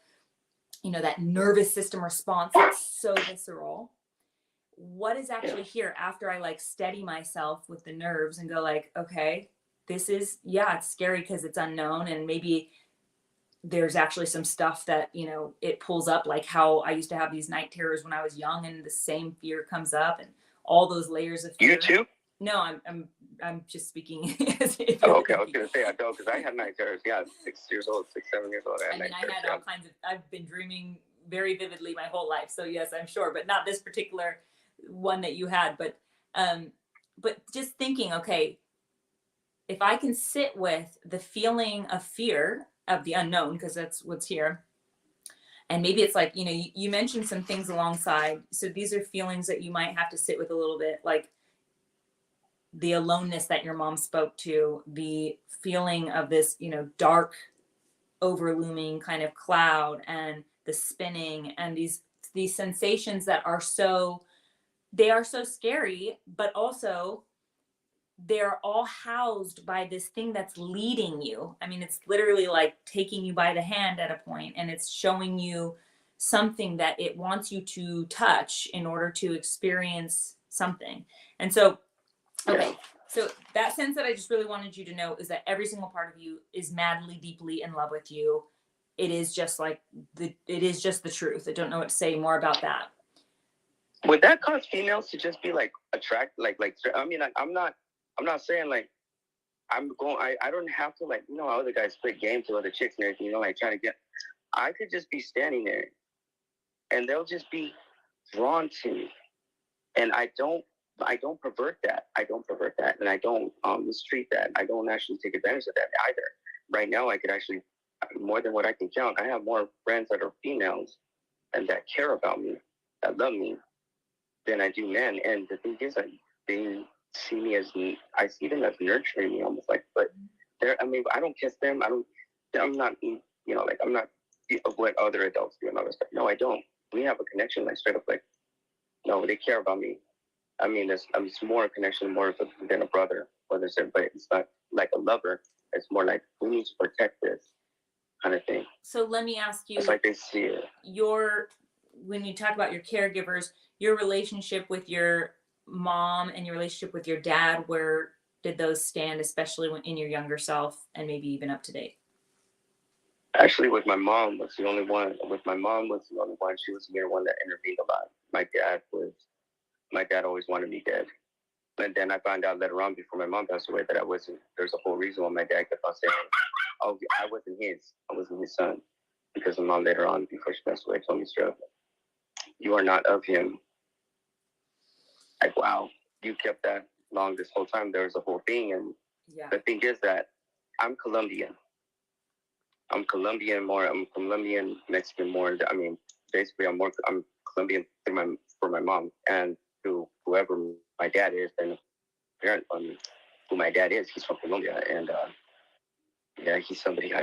that nervous system response that's so visceral? What is actually here after I like steady myself with the nerves and go like, okay, this is, it's scary because it's unknown, and maybe there's actually some stuff that, it pulls up, like how I used to have these night terrors when I was young, and the same fear comes up and all those layers of fear. You too? No, I'm just speaking as if I was gonna say I don't, because I had night terrors. Yeah, 6 years old, 6, 7 years old. I had all kinds of. I've been dreaming very vividly my whole life, so yes, I'm sure, but not this particular one that you had. But just thinking, okay, if I can sit with the feeling of fear of the unknown, because that's what's here. And maybe it's like, you mentioned some things alongside. So these are feelings that you might have to sit with a little bit, like the aloneness that your mom spoke to, the feeling of this, dark, overlooming kind of cloud, and the spinning, and these sensations that are so scary, but also they're all housed by this thing that's leading you. I mean, it's literally like taking you by the hand at a point, and it's showing you something that it wants you to touch in order to experience something. And so, okay, so that sense that I just really wanted you to know is that every single part of you is madly, deeply in love with you. It is just like it is just the truth. I don't know what to say more about that. Would that cause females to just be like I mean, like, I'm not saying like I don't have to, like, other guys split game to other chicks and everything, like trying to get, I could just be standing there and they'll just be drawn to me. And I don't pervert that. And I don't mistreat that. I don't actually take advantage of that either. Right now, I could actually, more than what I can count, I have more friends that are females and that care about me, that love me, than I do men. And the thing is, they see me as, I see them as nurturing me almost, like, but I don't kiss them. I'm not, like, I'm not of what other adults do and other stuff. No, I don't. We have a connection, like, straight up, like, no, they care about me. I mean, it's more a connection, than a brother, but it's not like a lover. It's more like, we need to protect this kind of thing. So let me ask you, it's like they see it. When you talk about your caregivers, your relationship with your mom and your relationship with your dad, where did those stand, especially when in your younger self and maybe even up to date? Actually, with my mom was the only one. She was the one that intervened a lot. My dad always wanted me dead. And then I found out later on, before my mom passed away, that I wasn't. There's a whole reason why my dad kept on saying, "Oh, I wasn't his son," because my mom later on, before she passed away, told me straight up, "You are not of him." Like, wow, you kept that long this whole time. There was a whole thing, and the thing is that I'm Colombian. I'm Colombian, Mexican more. I mean, basically, I'm Colombian for my mom, and to whoever my dad is, and parent on me. who my dad is. He's from Colombia, and yeah, he's somebody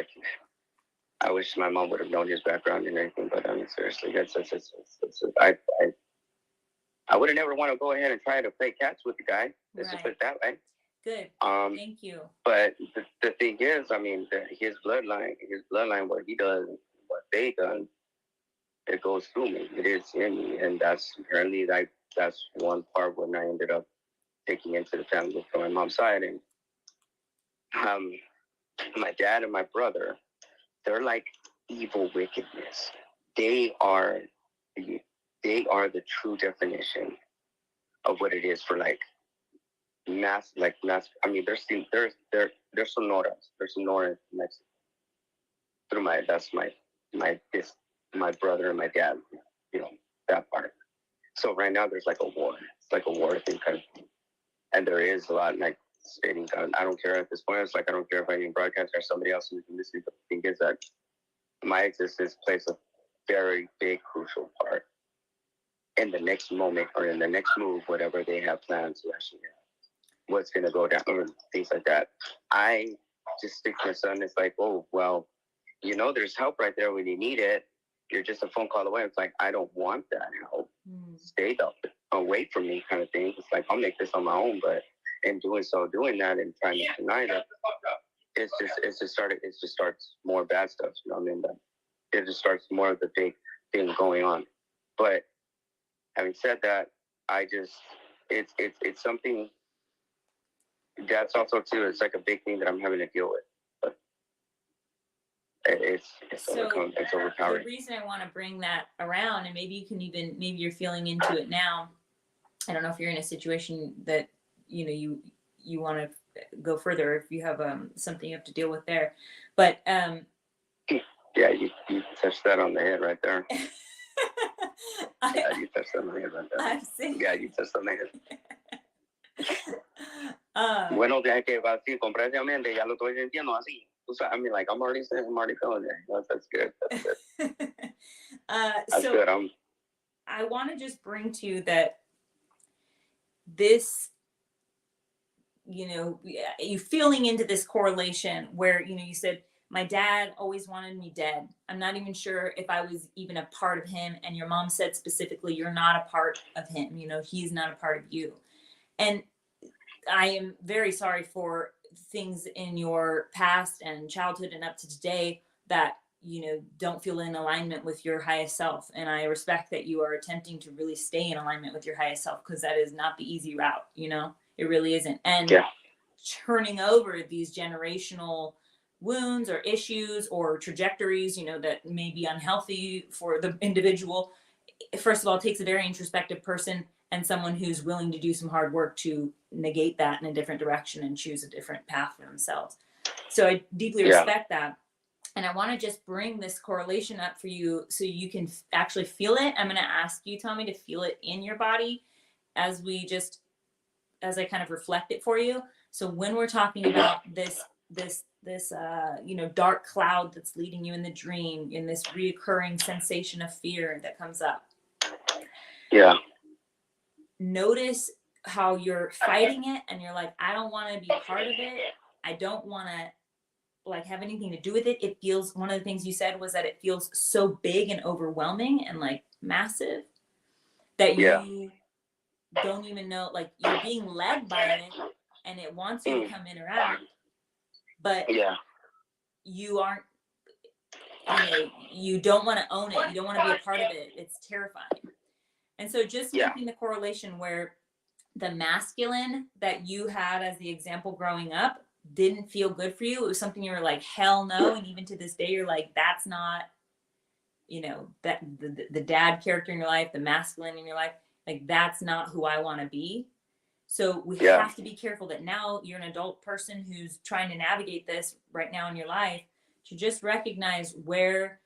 I wish my mom would have known his background and everything. But I mean, seriously, I would have never want to go ahead and try to play cats with the guy. Let's just put it that way. Good. Thank you. But the thing is, I mean, his bloodline, what he does, what they done, it goes through me. It is in me, and that's apparently that's one part when I ended up taking into the family from my mom's side. And my dad and my brother, they're like evil wickedness. They are the true definition of what it is for like mass. I mean, they're Sonoras. They're Sonoran Mexican. Through my brother and my dad, you know, that part. So right now there's like a war. It's like a war thing kind of, and there is a lot like stating. I don't care at this point. It's like I don't care if I can broadcast or somebody else who's listening. But the thing is that my existence plays a very big, crucial part in the next moment or in the next move, whatever they have planned to actually have, what's going to go down or things like that. I just stick to my son. It's like, oh, well, you know, there's help right there when you need it. You're just a phone call away. It's like, I don't want that help. Stay away from me kind of thing. It's like, I'll make this on my own. But in doing that and trying to deny it, it just starts more bad stuff. You know what I mean? But it just starts more of the big thing going on. But having said that, it's something that's also too. It's like a big thing that I'm having to deal with. But it's overpowering. The reason I want to bring that around, and maybe you're feeling into it now. I don't know if you're in a situation that you want to go further, if you have something you have to deal with there, but yeah, you touched that on the head right there. Yeah, you touched that on the head right there. Yeah, you touched on the head. Bueno, tienes que así completamente, ya lo estoy sintiendo así. I mean, like, I'm already feeling it. That's good. That's so good. I want to just bring to you that this, you feeling into this correlation where, you said, my dad always wanted me dead. I'm not even sure if I was even a part of him. And your mom said specifically, you're not a part of him. He's not a part of you. And I am very sorry for things in your past and childhood and up to today that, don't feel in alignment with your highest self. And I respect that you are attempting to really stay in alignment with your highest self, because that is not the easy route. It really isn't. And turning over these generational wounds or issues or trajectories, that may be unhealthy for the individual. First of all, it takes a very introspective person and someone who's willing to do some hard work to negate that in a different direction and choose a different path for themselves. So I deeply respect that. And I want to just bring this correlation up for you so you can actually feel it. I'm going to ask you, Tommy, to feel it in your body as I kind of reflect it for you. So when we're talking about this dark cloud that's leading you in the dream, in this reoccurring sensation of fear that comes up. Yeah. Notice how you're fighting it and you're like, I don't want to be part of it. I don't want to have anything to do with it. It feels, one of the things you said was that it feels so big and overwhelming and massive that you don't even know, you're being led by it and it wants you to come interact, but you aren't, you don't want to own it. You don't want to be a part of it. It's terrifying. And so just making the correlation where the masculine that you had as the example growing up didn't feel good for you. It was something you were like, hell no. And even to this day, you're like, that's not, that the dad character in your life, the masculine in your life, that's not who I want to be. So we have to be careful that now you're an adult person who's trying to navigate this right now in your life, to just recognize where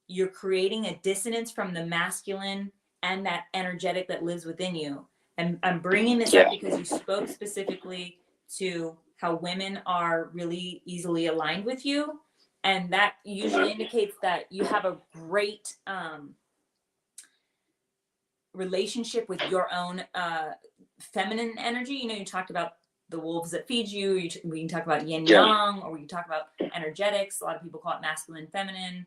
you're creating a dissonance from the masculine and that energetic that lives within you. And I'm bringing this up because you spoke specifically to how women are really easily aligned with you. And that usually indicates that you have a great relationship with your own feminine energy. You talked about the wolves that feed you. We can talk about yin Yeah. yang, or we can talk about energetics. A lot of people call it masculine, feminine.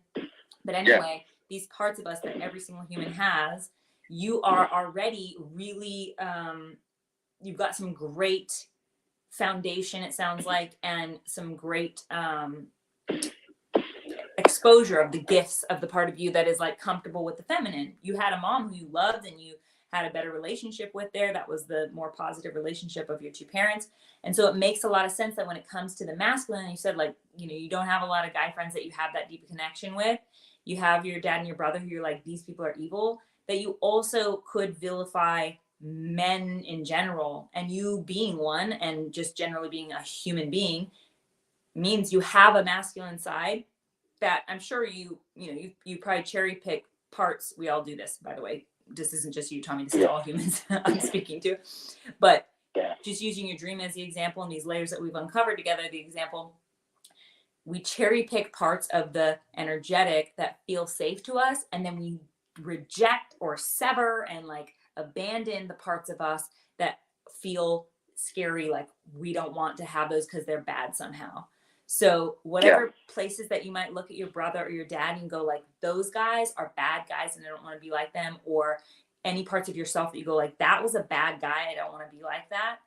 But anyway, these parts of us that every single human has, you are already really, you've got some great foundation, it sounds like, and some great exposure of the gifts of the part of you that is like comfortable with the feminine. You had a mom who you loved and you had a better relationship with there. That was the more positive relationship of your two parents. And so it makes a lot of sense that when it comes to the masculine, you said, like, you know, you don't have a lot of guy friends that you have that deep connection with. You have your dad and your brother who you're like, these people are evil, that you also could vilify men in general. And you being one and just generally being a human being means you have a masculine side that I'm sure you probably cherry pick parts. We all do this, by the way. This isn't just you, Tommy. This is all humans I'm speaking to. But just using your dream as the example and these layers that we've uncovered together, the example, we cherry pick parts of the energetic that feel safe to us, and then we reject or sever and like abandon the parts of us that feel scary, like we don't want to have those because they're bad somehow. So whatever places that you might look at your brother or your dad and go like, those guys are bad guys and I don't want to be like them, or any parts of yourself that you go like, that was a bad guy, I don't want to be like that.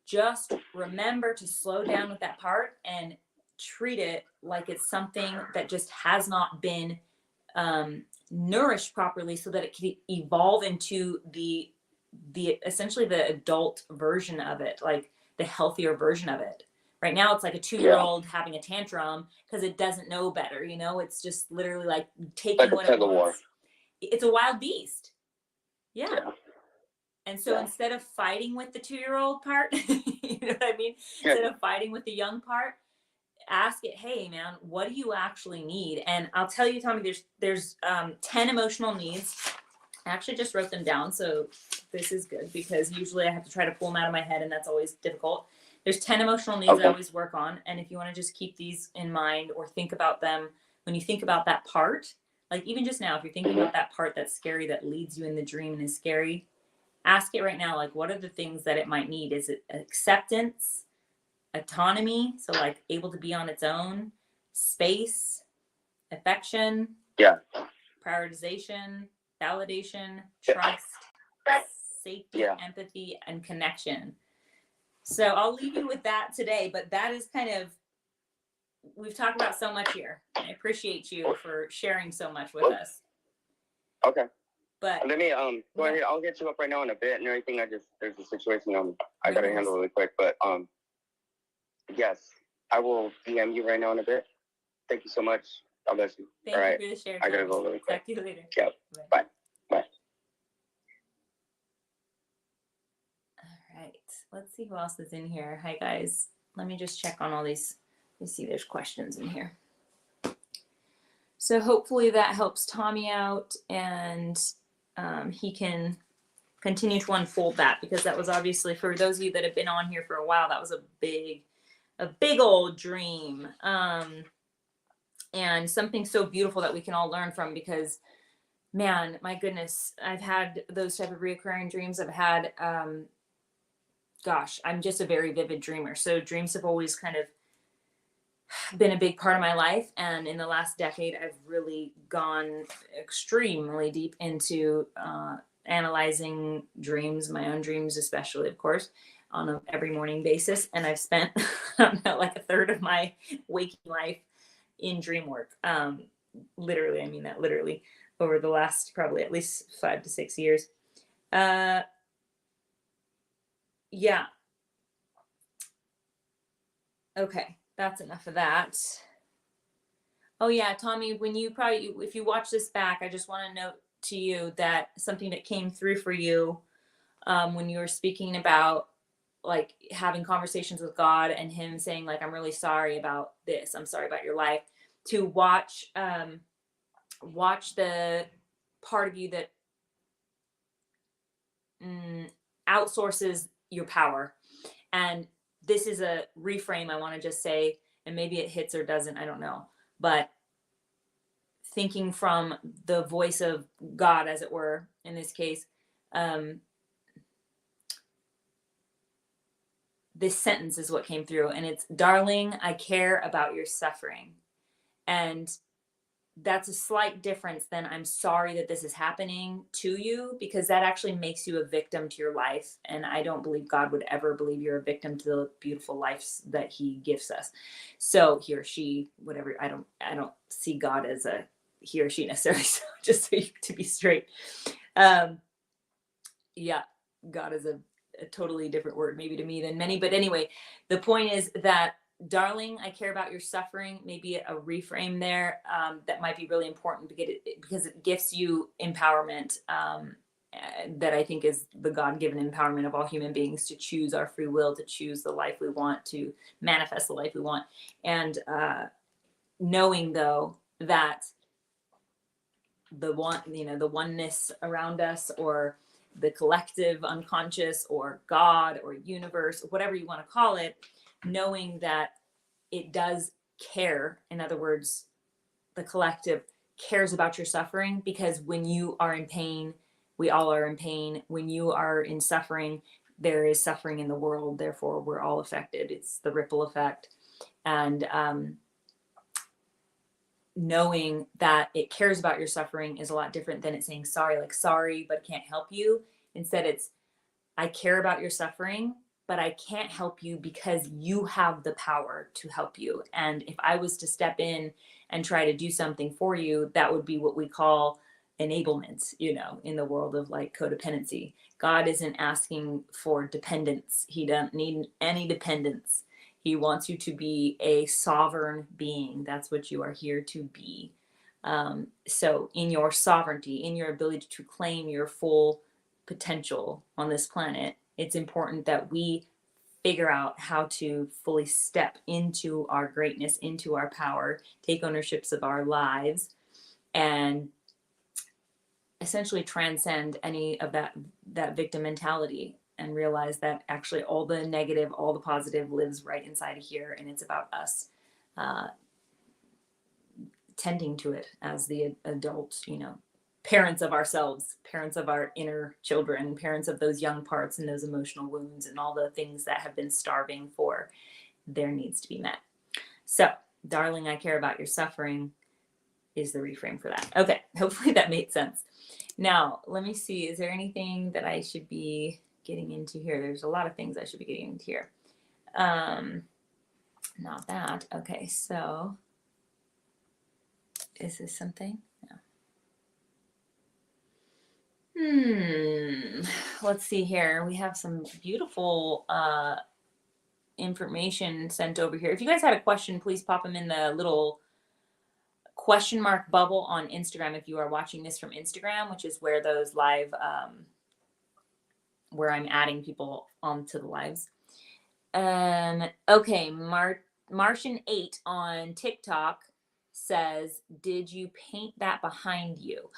Just remember to slow down with that part and treat it like it's something that just has not been nourished properly, so that it can evolve into the essentially the adult version of it, like the healthier version of it. Right now, it's like a 2-year-old having a tantrum because it doesn't know better. You know, it's just literally like taking like what it wants. It's a wild beast. Yeah. And so instead of fighting with the 2-year-old part, you know what I mean? Instead of fighting with the young part, ask it, hey man, what do you actually need? And I'll tell you, Tommy, there's 10 emotional needs. I actually just wrote them down, so this is good because usually I have to try to pull them out of my head and that's always difficult. There's 10 emotional needs I always work on, and if you want to just keep these in mind or think about them when you think about that part, like even just now, if you're thinking about that part that's scary, that leads you in the dream and is scary, ask it right now, like, what are the things that it might need? Is it acceptance, autonomy, so like able to be on its own, space, affection, prioritization, validation, trust, safety, empathy, and connection. So I'll leave you with that today, but that is kind of, we've talked about so much here. I appreciate you for sharing so much with us. Okay. But let me go ahead. I'll get you up right now in a bit and everything. There's a situation I gotta handle really quick, but yes, I will DM you right now in a bit. Thank you so much. God bless you. Thank you for the share. I gotta go really quick. Talk to you later. Yeah. Bye. Bye. All right. Let's see who else is in here. Hi guys. Let me just check on all these. Let me see. There's questions in here. So hopefully that helps Tommy out, and he can continue to unfold that, because that was obviously, for those of you that have been on here for a while, that was a big old dream. And something so beautiful that we can all learn from, because man, my goodness, I've had those type of reoccurring dreams. I've had, gosh, I'm just a very vivid dreamer. So dreams have always kind of been a big part of my life. And in the last decade, I've really gone extremely deep into analyzing dreams, my own dreams, especially, of course, on a every morning basis. And I've spent like a third of my waking life in dream work. Literally, I mean that literally, over the last probably at least 5 to 6 years. Yeah. Okay, that's enough of that. Oh yeah, Tommy, if you watch this back, I just want to note to you that something that came through for you when you were speaking about like having conversations with God and him saying like, I'm really sorry about this. I'm sorry about your life. To watch the part of you that outsources your power. And this is a reframe I want to just say, and maybe it hits or doesn't, I don't know. But thinking from the voice of God, as it were, in this case, this sentence is what came through, and it's, darling, I care about your suffering. And that's a slight difference than I'm sorry that this is happening to you, because that actually makes you a victim to your life. And I don't believe God would ever believe you're a victim to the beautiful lives that he gives us. So he or she, whatever, I don't see God as a he or she necessarily. So just to be straight. Yeah, God is a totally different word maybe to me than many. But anyway, the point is that, darling, I care about your suffering. Maybe a reframe there that might be really important because it gives you empowerment that I think is the God-given empowerment of all human beings to choose our free will, to choose the life we want, to manifest the life we want. And knowing though that the oneness around us, or the collective unconscious, or God, or universe, whatever you want to call it, knowing that it does care. In other words, the collective cares about your suffering, because when you are in pain, we all are in pain. When you are in suffering, there is suffering in the world. Therefore, we're all affected. It's the ripple effect. And knowing that it cares about your suffering is a lot different than it saying sorry, like sorry, but can't help you. Instead, it's, I care about your suffering, but I can't help you because you have the power to help you. And if I was to step in and try to do something for you, that would be what we call enablement, in the world of like codependency. God isn't asking for dependence. He doesn't need any dependence. He wants you to be a sovereign being. That's what you are here to be. So in your sovereignty, in your ability to claim your full potential on this planet, it's important that we figure out how to fully step into our greatness, into our power, take ownerships of our lives, and essentially transcend any of that victim mentality, and realize that actually all the negative, all the positive lives right inside of here, and it's about us tending to it as the adult, parents of ourselves, parents of our inner children, parents of those young parts and those emotional wounds and all the things that have been starving for their needs to be met. So, darling, I care about your suffering is the reframe for that. Okay, hopefully that made sense. Now, let me see, is there anything that I should be getting into here? There's a lot of things I should be getting into here. Not that. Okay, so is this something? No. Let's see here. We have some beautiful information sent over here. If you guys had a question, please pop them in the little question mark bubble on Instagram if you are watching this from Instagram, which is where those live, where I'm adding people onto the lives. Okay, Martian 8 on TikTok says, did you paint that behind you?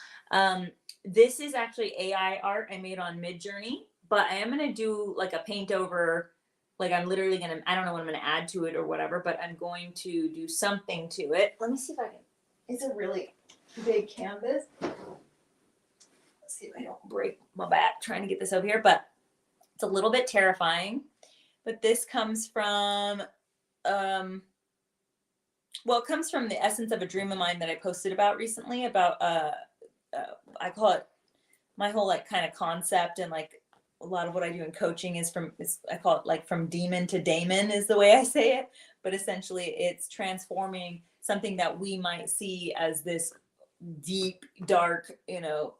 This is actually AI art I made on Midjourney, but I am going to do like a paint over, like I'm literally going to, I don't know what I'm going to add to it or whatever, but I'm going to do something to it. Let me see if I can, it's a really big canvas. Let's see if I don't break my back trying to get this over here, but it's a little bit terrifying. But this comes from, it comes from the essence of a dream of mine that I posted about recently about, I call it my whole like kind of concept, and like a lot of what I do in coaching is I call it like from demon to daemon is the way I say it. But essentially it's transforming something that we might see as this deep, dark,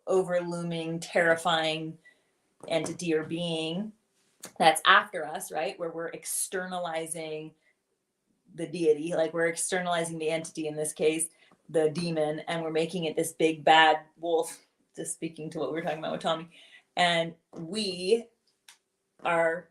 overlooming, terrifying entity or being that's after us, right? Where we're externalizing the deity, like we're externalizing the entity, in this case, the demon, and we're making it this big bad wolf, just speaking to what we were talking about with Tommy. And we are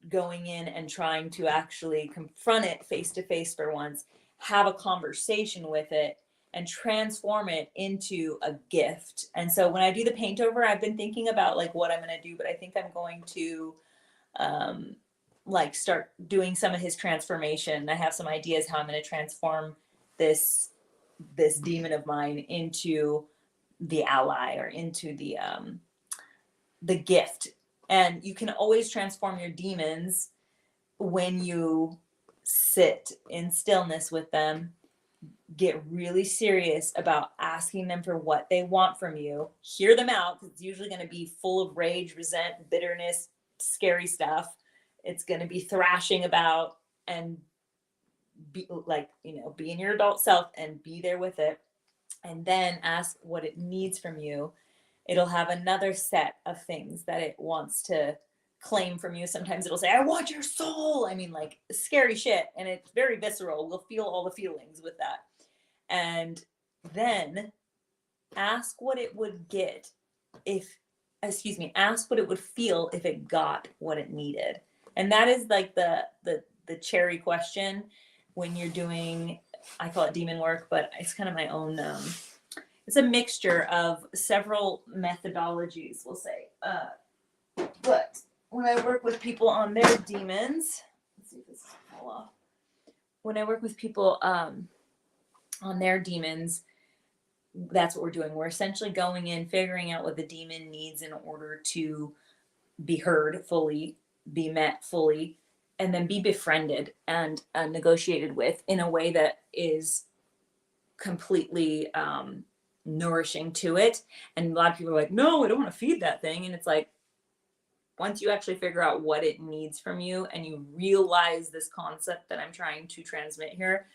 going in and trying to actually confront it face to face for once, have a conversation with it, and transform it into a gift. And so when I do the paint over, I've been thinking about like what I'm going to do, but I think I'm going to like start doing some of his transformation. I have some ideas how I'm going to transform this demon of mine into the ally, or into the gift. And you can always transform your demons when you sit in stillness with them, get really serious about asking them for what they want from you. Hear them out, because it's usually going to be full of rage, resent, bitterness, scary stuff. It's going to be thrashing about, and be like, be in your adult self and be there with it. And then ask what it needs from you. It'll have another set of things that it wants to claim from you. Sometimes it'll say, I want your soul. I mean, like scary shit. And it's very visceral. We'll feel all the feelings with that. And then ask what it would get ask what it would feel if it got what it needed. And that is like the cherry question when you're doing, I call it demon work, but it's kind of my own, it's a mixture of several methodologies, we'll say. But when I work with people on their demons, let's see if this will fall off. When I work with people on their demons, that's what we're doing. We're essentially going in, figuring out what the demon needs in order to be heard fully, be met fully, and then be befriended and negotiated with in a way that is completely nourishing to it. And a lot of people are like, no, I don't want to feed that thing. And it's like, once you actually figure out what it needs from you and you realize this concept that I'm trying to transmit here,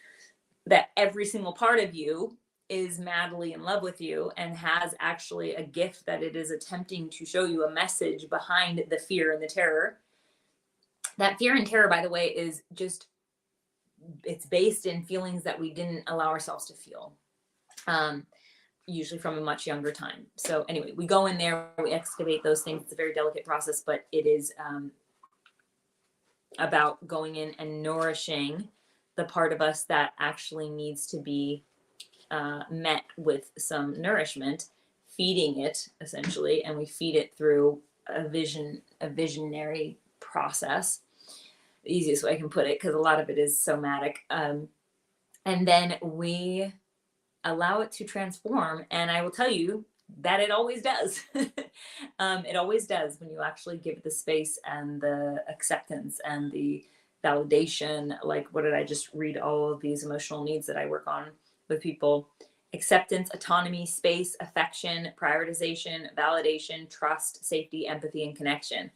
that every single part of you is madly in love with you and has actually a gift that it is attempting to show you, a message behind the fear and the terror. That fear and terror, by the way, is just, it's based in feelings that we didn't allow ourselves to feel, usually from a much younger time. So anyway, we go in there, we excavate those things. It's a very delicate process, but it is about going in and nourishing the part of us that actually needs to be met with some nourishment, feeding it essentially, and we feed it through a visionary process. The easiest way I can put it, because a lot of it is somatic. And then we allow it to transform, and I will tell you that it always does. It always does when you actually give it the space and the acceptance and the validation. Like, what did I just read? All of these emotional needs that I work on with people: acceptance, autonomy, space, affection, prioritization, validation, trust, safety, empathy, and connection.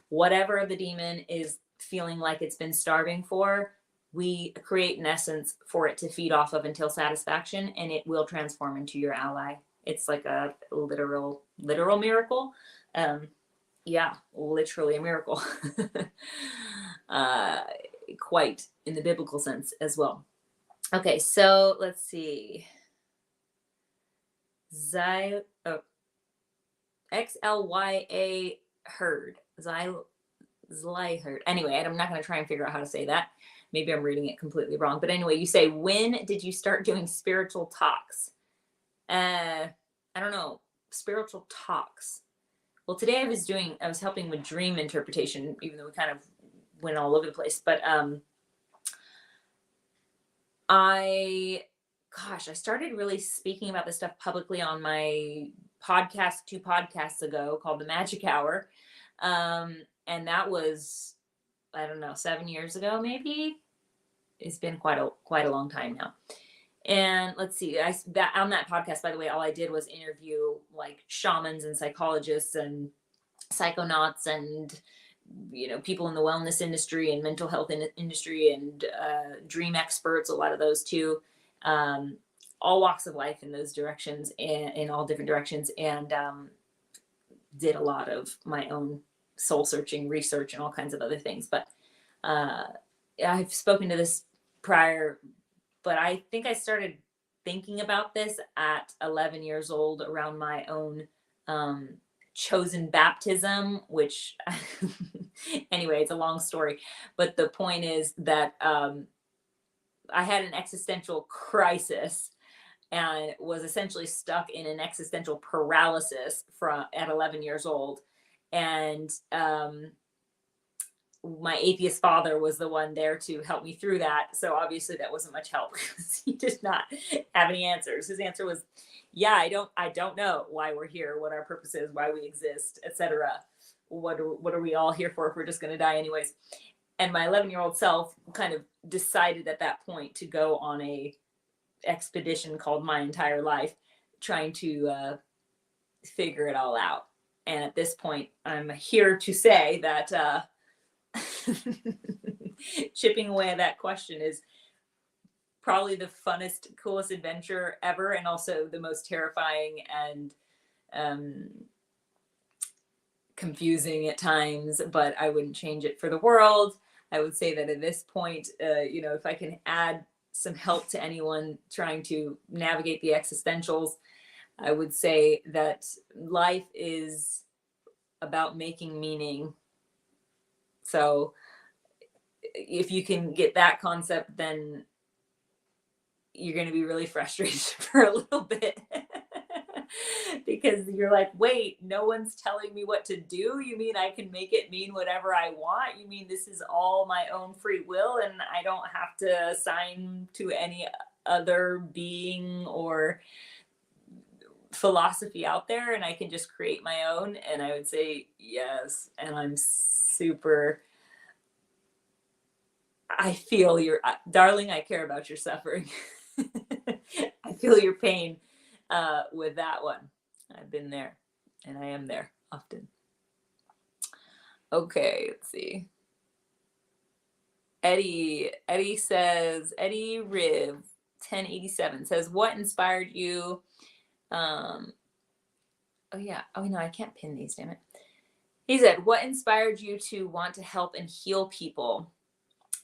Whatever the demon is feeling like it's been starving for, we create an essence for it to feed off of until satisfaction, and it will transform into your ally. It's like a literal miracle. Yeah, literally a miracle. Quite in the biblical sense as well. Okay, so let's see. XLYA herd. Zly herd. Anyway, I'm not going to try and figure out how to say that. Maybe I'm reading it completely wrong. But anyway, you say, when did you start doing spiritual talks? I don't know. Spiritual talks. Well, today I was helping with dream interpretation, even though we kind of went all over the place. But I started really speaking about this stuff publicly on my podcast 2 podcasts ago called The Magic Hour. And that was, I don't know, 7 years ago, maybe. It's been quite a long time now. And let's see, on that podcast, by the way, all I did was interview like shamans and psychologists and psychonauts and, people in the wellness industry and mental health industry and dream experts, a lot of those too. All walks of life in those directions, and in all different directions, and did a lot of my own soul searching research and all kinds of other things. But I've spoken to this prior, but I think I started thinking about this at 11 years old around my own chosen baptism, which anyway, it's a long story. But the point is that I had an existential crisis and was essentially stuck in an existential paralysis at 11 years old. And my atheist father was the one there to help me through that. So obviously that wasn't much help because he did not have any answers. His answer was, yeah, I don't know why we're here, what our purpose is, why we exist, etc. What are we all here for if we're just going to die anyways? And my 11-year-old self kind of decided at that point to go on a expedition called My Entire Life, trying to figure it all out. And at this point, I'm here to say that chipping away at that question is probably the funnest, coolest adventure ever, and also the most terrifying and confusing at times, but I wouldn't change it for the world. I would say that at this point, if I can add some help to anyone trying to navigate the existentials, I would say that life is about making meaning. So if you can get that concept, then you're going to be really frustrated for a little bit because you're like, wait, no one's telling me what to do. You mean I can make it mean whatever I want? You mean this is all my own free will and I don't have to assign to any other being or philosophy out there and I can just create my own? And I would say yes. And I'm super, I feel your, darling, I care about your suffering. I feel your pain with that one. I've been there and I am there often. Okay, let's see. Eddie says, Eddie Riv 1087 says, what inspired you? Oh yeah. Oh no, I can't pin these, damn it. He said, what inspired you to want to help and heal people?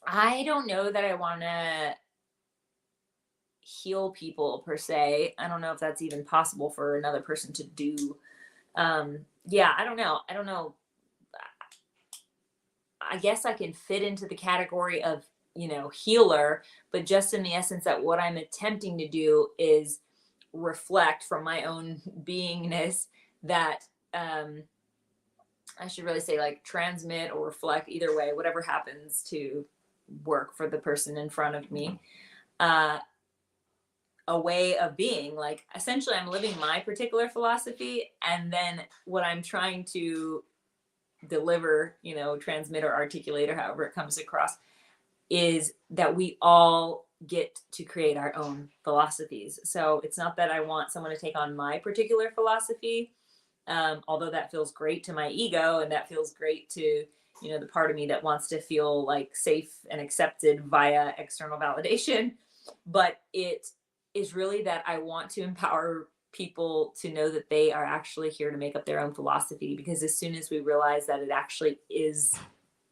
I don't know that I want to heal people per se. I don't know if that's even possible for another person to do. Yeah, I don't know. I guess I can fit into the category of, healer, but just in the essence that what I'm attempting to do is reflect from my own beingness that, I should really say like transmit or reflect, either way, whatever happens to work for the person in front of me. A way of being, like essentially I'm living my particular philosophy, and then what I'm trying to deliver, transmit or articulate or however it comes across, is that we all get to create our own philosophies. So it's not that I want someone to take on my particular philosophy, although that feels great to my ego and that feels great to the part of me that wants to feel like safe and accepted via external validation. But it is really that I want to empower people to know that they are actually here to make up their own philosophy, because as soon as we realize that it actually is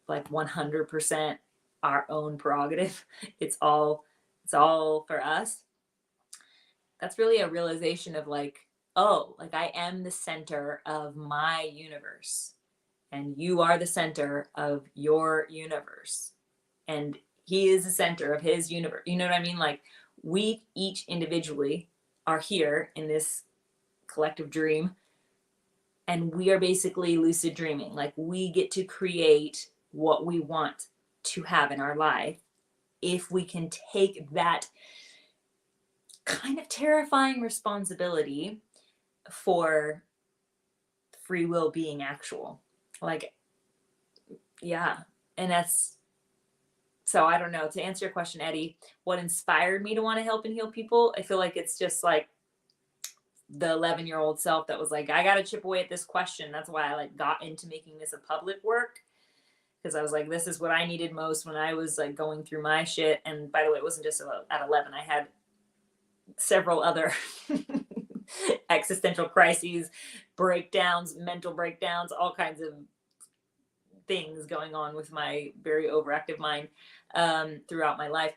like 100% our own prerogative, it's all for us, that's really a realization of like, oh, like I am the center of my universe and you are the center of your universe and he is the center of his universe. You know what I mean? Like we each individually are here in this collective dream, and we are basically lucid dreaming. Like we get to create what we want to have in our life if we can take that kind of terrifying responsibility for free will being actual. Like, yeah. And that's, so I don't know, to answer your question, Eddie, what inspired me to want to help and heal people? I feel like it's just like the 11-year-old self that was like, I got to chip away at this question. That's why I like got into making this a public work, because I was like, this is what I needed most when I was like going through my shit. And by the way, it wasn't just at 11. I had several other existential crises, breakdowns, mental breakdowns, all kinds of things going on with my very overactive mind throughout my life.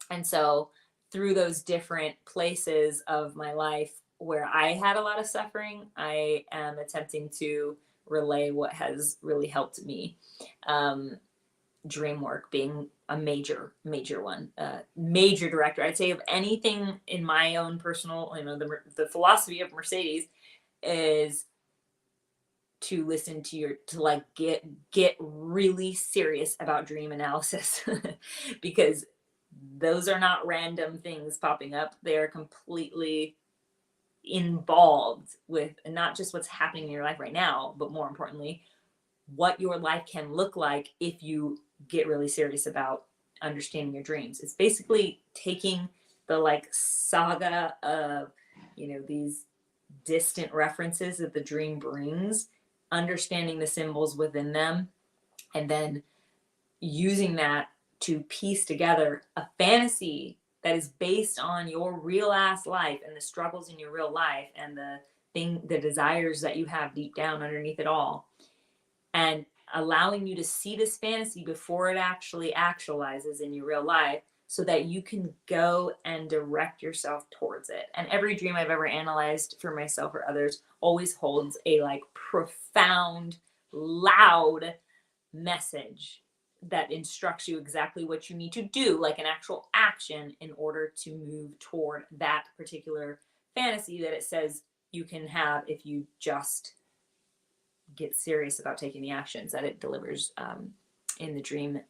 And so through those different places of my life where I had a lot of suffering, I am attempting to relay what has really helped me. Dream work being a major one, major director. I'd say of anything in my own personal, the philosophy of Mercedes is to listen to like get really serious about dream analysis because those are not random things popping up. They're completely involved with not just what's happening in your life right now, but more importantly, what your life can look like if you get really serious about understanding your dreams. It's basically taking the like saga of, these distant references that the dream brings, understanding the symbols within them, and then using that to piece together a fantasy that is based on your real ass life and the struggles in your real life and the desires that you have deep down underneath it all, and allowing you to see this fantasy before it actually actualizes in your real life, so that you can go and direct yourself towards it. And every dream I've ever analyzed for myself or others always holds a like profound, loud message that instructs you exactly what you need to do, like an actual action, in order to move toward that particular fantasy that it says you can have if you just get serious about taking the actions that it delivers in the dream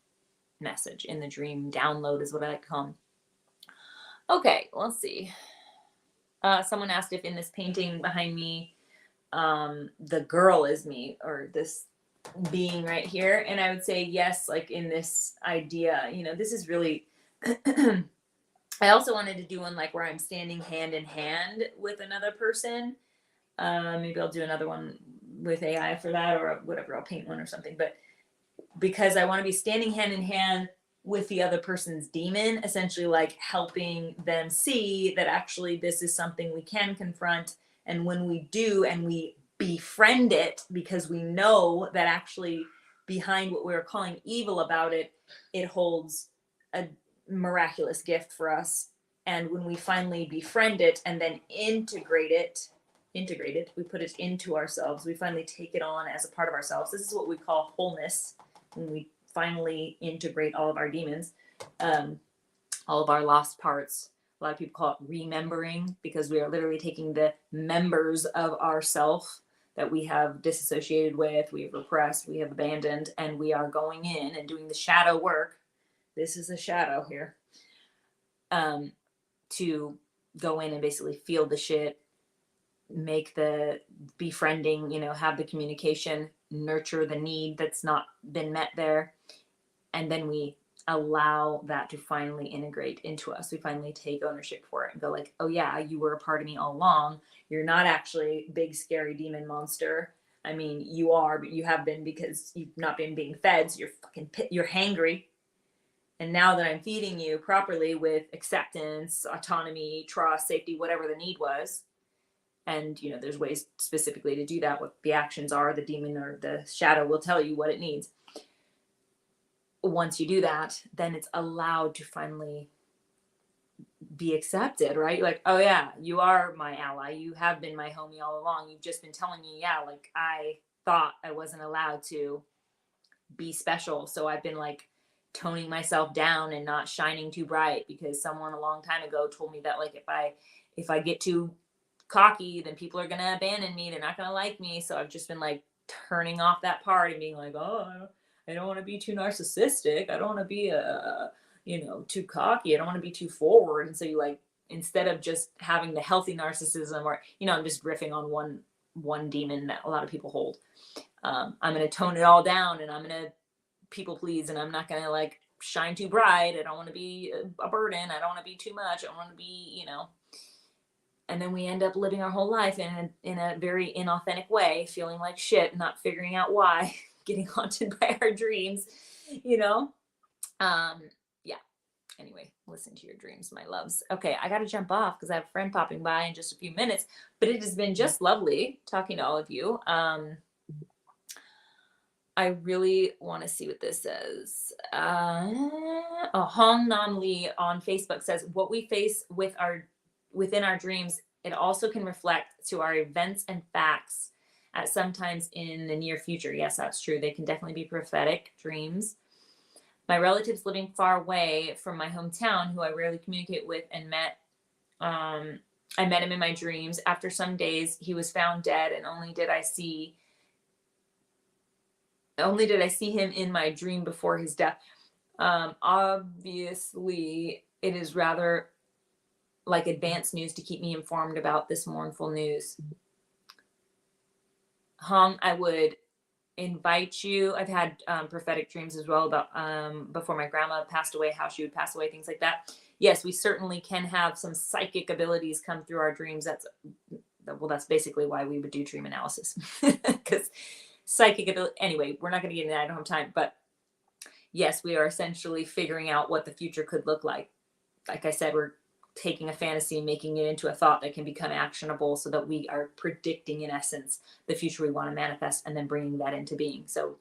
message, in the dream download is what I like to call them. Okay, let's see. Someone asked if in this painting behind me, the girl is me, or this being right here. And I would say yes, like in this idea, this is really I also wanted to do one like where I'm standing hand in hand with another person. Maybe I'll do another one with AI for that, or whatever, I'll paint one or something. But because I want to be standing hand in hand with the other person's demon, essentially like helping them see that actually this is something we can confront. And when we do, and we befriend it, because we know that actually behind what we're calling evil about it, it holds a miraculous gift for us. And when we finally befriend it and then integrate it, we put it into ourselves, we finally take it on as a part of ourselves. This is what we call wholeness, when we finally integrate all of our demons, all of our lost parts. A lot of people call it remembering, because we are literally taking the members of ourself that we have disassociated with, we have repressed, we have abandoned, and we are going in and doing the shadow work. This is a shadow here, to go in and basically feel the shit, make the befriending, have the communication, nurture the need that's not been met there. And then we allow that to finally integrate into us. We finally take ownership for it and go like, oh yeah, you were a part of me all along. You're not actually big, scary demon monster. I mean, you are, but you have been because you've not been being fed. So you're hangry. And now that I'm feeding you properly with acceptance, autonomy, trust, safety, whatever the need was. And, there's ways specifically to do that. What the actions are, the demon or the shadow will tell you what it needs. Once you do that, then it's allowed to finally be accepted, right? Like, oh yeah, you are my ally. You have been my homie all along. You've just been telling me, yeah, like I thought I wasn't allowed to be special. So I've been like toning myself down and not shining too bright, because someone a long time ago told me that like if I get too cocky, then people are gonna abandon me. They're not gonna like me. So I've just been like turning off that part and being like, oh, I don't want to be too narcissistic. I don't want to be too cocky. I don't want to be too forward. And so you like, instead of just having the healthy narcissism, or I'm just riffing on one demon that a lot of people hold. I'm gonna tone it all down, and I'm gonna people please, and I'm not gonna like shine too bright. I don't want to be a burden. I don't want to be too much. I don't want to be, And then we end up living our whole life in a very inauthentic way, feeling like shit, not figuring out why, getting haunted by our dreams, Yeah. Anyway, listen to your dreams, my loves. Okay, I got to jump off because I have a friend popping by in just a few minutes, but it has been just lovely talking to all of you. I really want to see what this says. Hong Nam Lee on Facebook says, what we face within our dreams, it also can reflect to our events and facts at sometimes in the near future. Yes, that's true. They can definitely be prophetic dreams. My relatives living far away from my hometown, who I rarely communicate with, and I met him in my dreams. After some days, he was found dead, and only did I see him in my dream before his death. Obviously, it is rather like advanced news to keep me informed about this mournful news. Hong, I would invite you. I've had prophetic dreams as well about before my grandma passed away, how she would pass away, things like that. Yes, we certainly can have some psychic abilities come through our dreams. That's basically why we would do dream analysis, because psychic ability. Anyway, we're not going to get into that. I don't have time, but yes, we are essentially figuring out what the future could look like. Like I said, we're taking a fantasy and making it into a thought that can become actionable, so that we are predicting, in essence, the future we want to manifest and then bringing that into being. So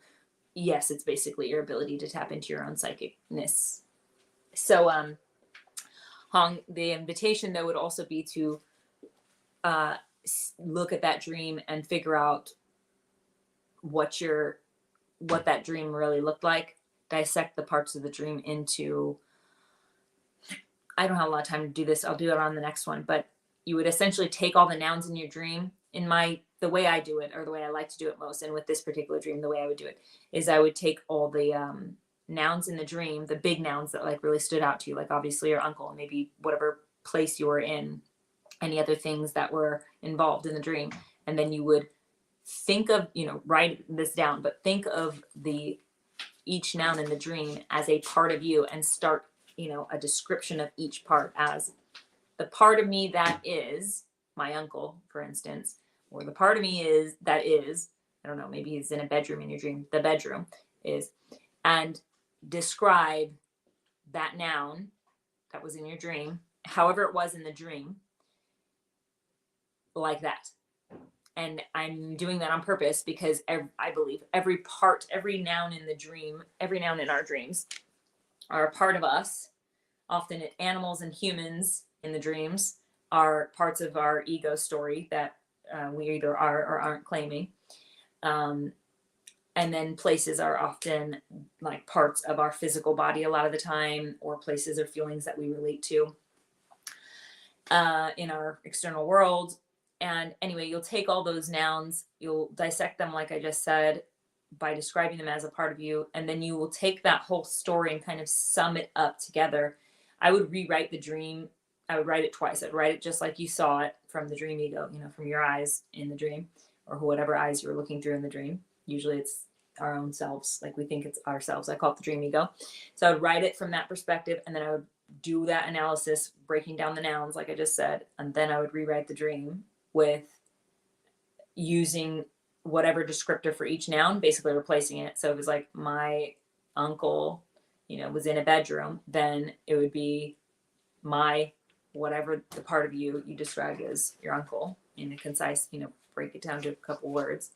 yes, it's basically your ability to tap into your own psychicness. So Hong, the invitation though would also be to look at that dream and figure out what that dream really looked like. Dissect the parts of the dream into, I don't have a lot of time to do this. I'll do it on the next one, but you would essentially take all the nouns in your dream. The way I do it, or the way I like to do it most, and with this particular dream, the way I would do it is I would take all the nouns in the dream, the big nouns that like really stood out to you, like obviously your uncle, and maybe whatever place you were in, any other things that were involved in the dream. And then you would think of, write this down, but think of each noun in the dream as a part of you, and start, a description of each part as the part of me that is my uncle, for instance, or the part of me that is, I don't know, maybe he's in a bedroom in your dream, the bedroom is, and describe that noun that was in your dream, however it was in the dream, like that. And I'm doing that on purpose because I believe every noun in the dream, every noun in our dreams are a part of us. Often animals and humans in the dreams are parts of our ego story that we either are or aren't claiming. And then places are often like parts of our physical body a lot of the time, or places or feelings that we relate to in our external world. And anyway, you'll take all those nouns, you'll dissect them, like I just said, by describing them as a part of you. And then you will take that whole story and kind of sum it up together. I would rewrite the dream. I would write it twice. I'd write it just like you saw it from the dream ego, from your eyes in the dream, or whatever eyes you were looking through in the dream. Usually it's our own selves, like we think it's ourselves. I call it the dream ego. So I would write it from that perspective, and then I would do that analysis, breaking down the nouns, like I just said, and then I would rewrite the dream with using whatever descriptor for each noun, basically replacing it. So if it was like my uncle, was in a bedroom, then it would be my, whatever the part of you described as your uncle in a concise, break it down to a couple words,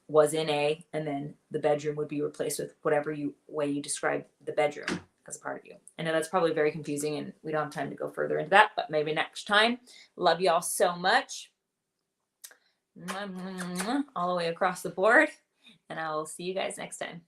was in and then the bedroom would be replaced with whatever way you describe the bedroom as a part of you. I know that's probably very confusing and we don't have time to go further into that, but maybe next time. Love y'all so much. All the way across the board. And I will see you guys next time.